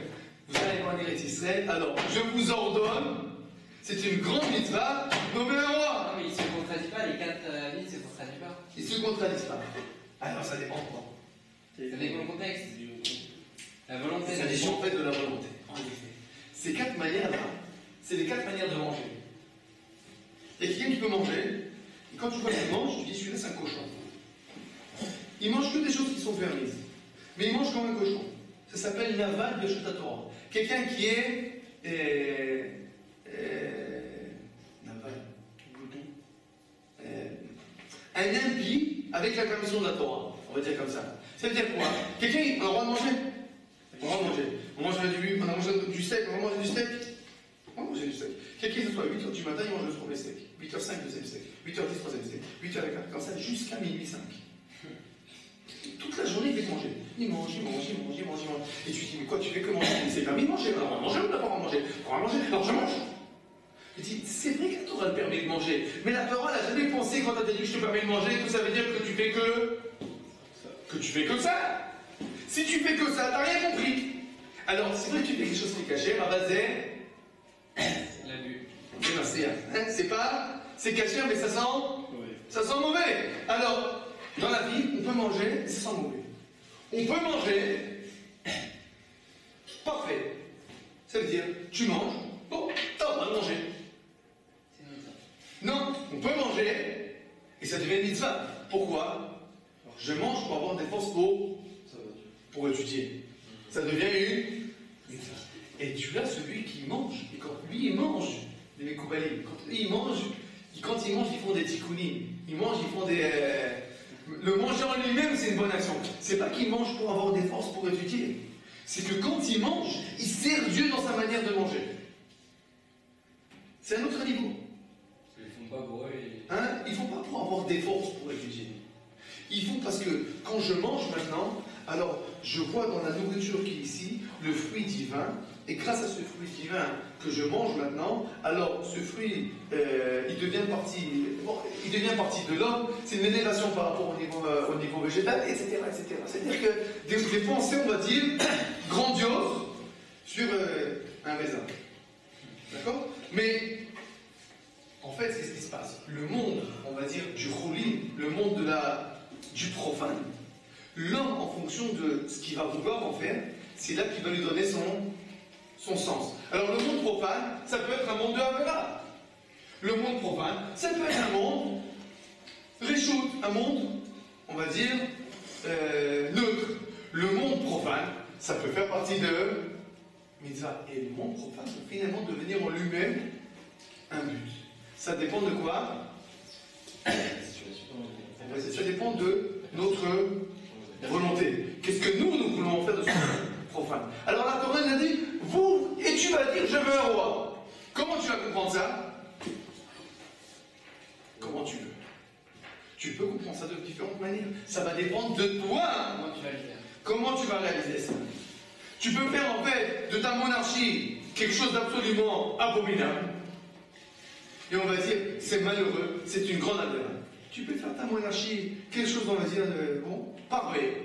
vous allez voir les Israël, alors je vous ordonne, c'est une grande mitzvah, nommer un roi. Non, mais il ne se contredit pas, les 4 lignes ne se contredisent pas. Ils ne se contredisent pas. Alors ça dépend de quoi? Ça dépend du contexte. La volonté. Ça dépend en fait de la volonté. En effet. Ces 4 manières-là, c'est les 4 manières de manger. Il y a quelqu'un qui peut manger, et quand tu vois qu'il mange, tu dis celui-là c'est un cochon. Il mange que des choses qui sont permises, mais il mange comme un cochon. Ça s'appelle Naval Beshut Torah. Quelqu'un qui est Naval, un impie avec la permission de la Torah, on va dire comme ça. Ça veut dire quoi? Quelqu'un, on a le droit de manger? On va manger. On mange on a mangé du steak, on va manger du steak? On va manger du steak. Quelqu'un, ce soit à 8h du matin, il mange le premier steak. 8h05, deuxième steak. 8h10, troisième steak. 8h15, comme ça, jusqu'à minuit 5. Toute la journée, il fait que manger. Il mange. Et tu dis, mais quoi, tu fais que manger? C'est permis de manger. Alors, on va manger ou on n'a pas manger? On va manger, alors je mange. Il dit, c'est vrai que la Torah te permet de manger. Mais la Torah, elle n'a jamais pensé, quand elle t'a dit que je te permets de manger, que ça veut dire que tu fais que ça. Si tu fais que ça, t'as rien compris. Alors, c'est vrai que tu fais quelque chose qui est caché, Rabazé. L'abus. C'est pas. C'est caché, mais ça sent mauvais. Alors, dans la vie, on peut manger, mais ça sent mauvais. On peut manger. Parfait. Ça veut dire, tu manges, bon, t'as le droit de manger. Non, on peut manger, et ça devient une mitzvah. Pourquoi? Je mange pour avoir des forces pour étudier. Ça devient une mitzvah. Et tu as celui qui mange, et quand lui il mange, les Mekoubalim, quand lui il mange, quand ils mangent, ils font des tikkunim. Ils mangent, ils font des. Le manger en lui-même, c'est une bonne action. C'est pas qu'ils mangent pour avoir des forces pour étudier. C'est que quand il mange, il sert Dieu dans sa manière de manger. C'est un autre niveau. Ils font pas pour eux. Ils font pas pour avoir des forces pour étudier. Ils font parce que quand je mange maintenant, alors je vois dans la nourriture qui est ici le fruit divin, et grâce à ce fruit divin que je mange maintenant, alors ce fruit, il devient partie de l'homme, c'est une élévation par rapport au niveau végétal, etc. C'est-à-dire que des pensées, on va dire, grandioses sur un raisin. D'accord? Mais en fait, c'est ce qui se passe. Le monde, on va dire, du roulis, le monde du profane, l'homme, en fonction de ce qu'il va vouloir en faire, c'est là qu'il va lui donner son sens. Alors le monde profane, ça peut être un monde de Havela. Le monde profane, ça peut être un monde réchoute, un monde, on va dire, neutre. Le monde profane, ça peut faire partie de mitzvah. Et le monde profane peut finalement devenir en lui-même un but. Ça dépend de quoi? Ça dépend de notre volonté. Qu'est-ce que nous voulons faire de ce profane? Alors la Torah a dit, vous, et tu vas dire, je veux un roi. Comment tu vas comprendre ça? Comment tu veux? Tu peux comprendre ça de différentes manières. Ça va dépendre de toi. Comment tu vas le faire? Comment tu vas réaliser ça? Tu peux faire en fait de ta monarchie quelque chose d'absolument abominable. Et on va dire, c'est malheureux, c'est une grande aberration. Tu peux faire ta monarchie quelque chose, on va dire, parfait.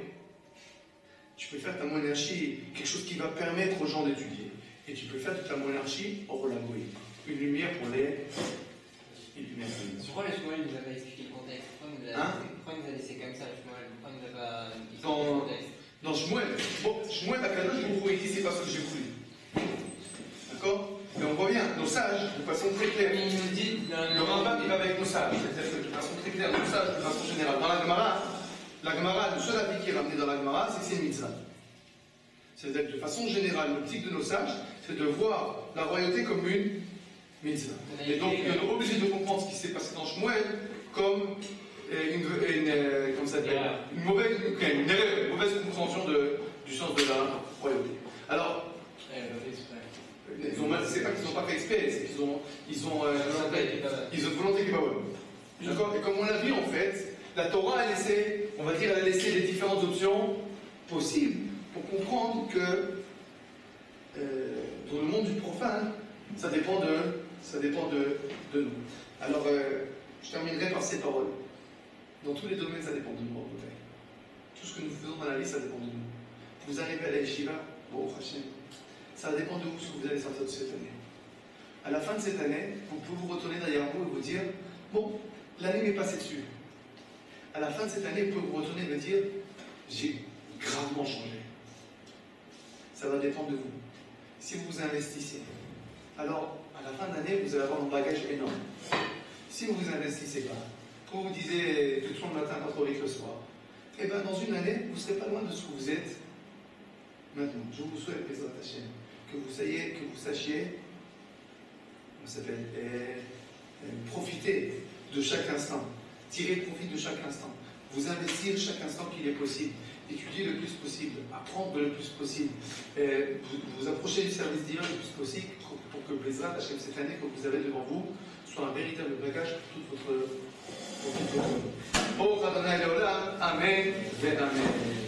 Tu peux faire ta monarchie quelque chose qui va permettre aux gens d'étudier. Et tu peux faire de ta monarchie Orolagoï, une lumière pour les humains. Pourquoi le Shmuel nous a pas expliqué le contexte? Pourquoi il nous a laissé comme ça, le Shmuel? Pourquoi il nous a pas expliqué le contexte? Dans Shmuel, Shmuel Akadosh Baruch Hu, il dit c'est parce que j'ai voulu. D'accord? Mais on voit bien, nos sages, de façon très claire. Il nous dit. Le Rambam, il va avec nos sages, c'est-à-dire que de façon très claire, nos sages, de façon générale. Dans la Gemara, le seul avis qui est ramené dans la Gemara, c'est que c'est une mitzvah. C'est-à-dire que de façon générale, l'optique de nos sages, c'est de voir la royauté comme une mitzvah. Et donc, on est obligé de comprendre ce qui s'est passé dans Shmuel comme une mauvaise compréhension du sens de la royauté. Alors, c'est pas qu'ils n'ont pas fait exprès, c'est qu'ils ont une volonté qui est pas bonne. D'accord? Et comme on l'a vu en fait, la Torah a laissé, on va dire, elle a laissé les différentes options possibles pour comprendre que dans le monde du profane, ça dépend de nous. Alors, je terminerai par ces paroles. Dans tous les domaines, ça dépend de nous, en tout cas. Tout ce que nous faisons dans la vie, ça dépend de nous. Vous arrivez à la yeshiva, bon, Hachem, ça dépend de vous ce que vous allez sortir de cette année. À la fin de cette année, vous pouvez vous retourner derrière vous et vous dire, bon, l'année m'est passée dessus. À la fin de cette année, vous pouvez vous retourner et me dire, j'ai gravement changé. Ça va dépendre de vous. Si vous vous investissez, alors à la fin de l'année, vous allez avoir un bagage énorme. si vous vous investissez pas, quand vous disiez tout le matin, pas trop vite le soir, et bien dans une année, vous ne serez pas loin de ce que vous êtes maintenant. Je vous souhaite, Bézrat Hashem, que vous sachiez, on s'appelle, profiter de chaque instant, tirer profit de chaque instant, vous investir chaque instant qu'il est possible, étudier le plus possible, apprendre le plus possible, vous approcher du service divin le plus possible pour que Bézrat Hashem, cette année que vous avez devant vous, soit un véritable bagage pour toute votre vie. Amen et Amen.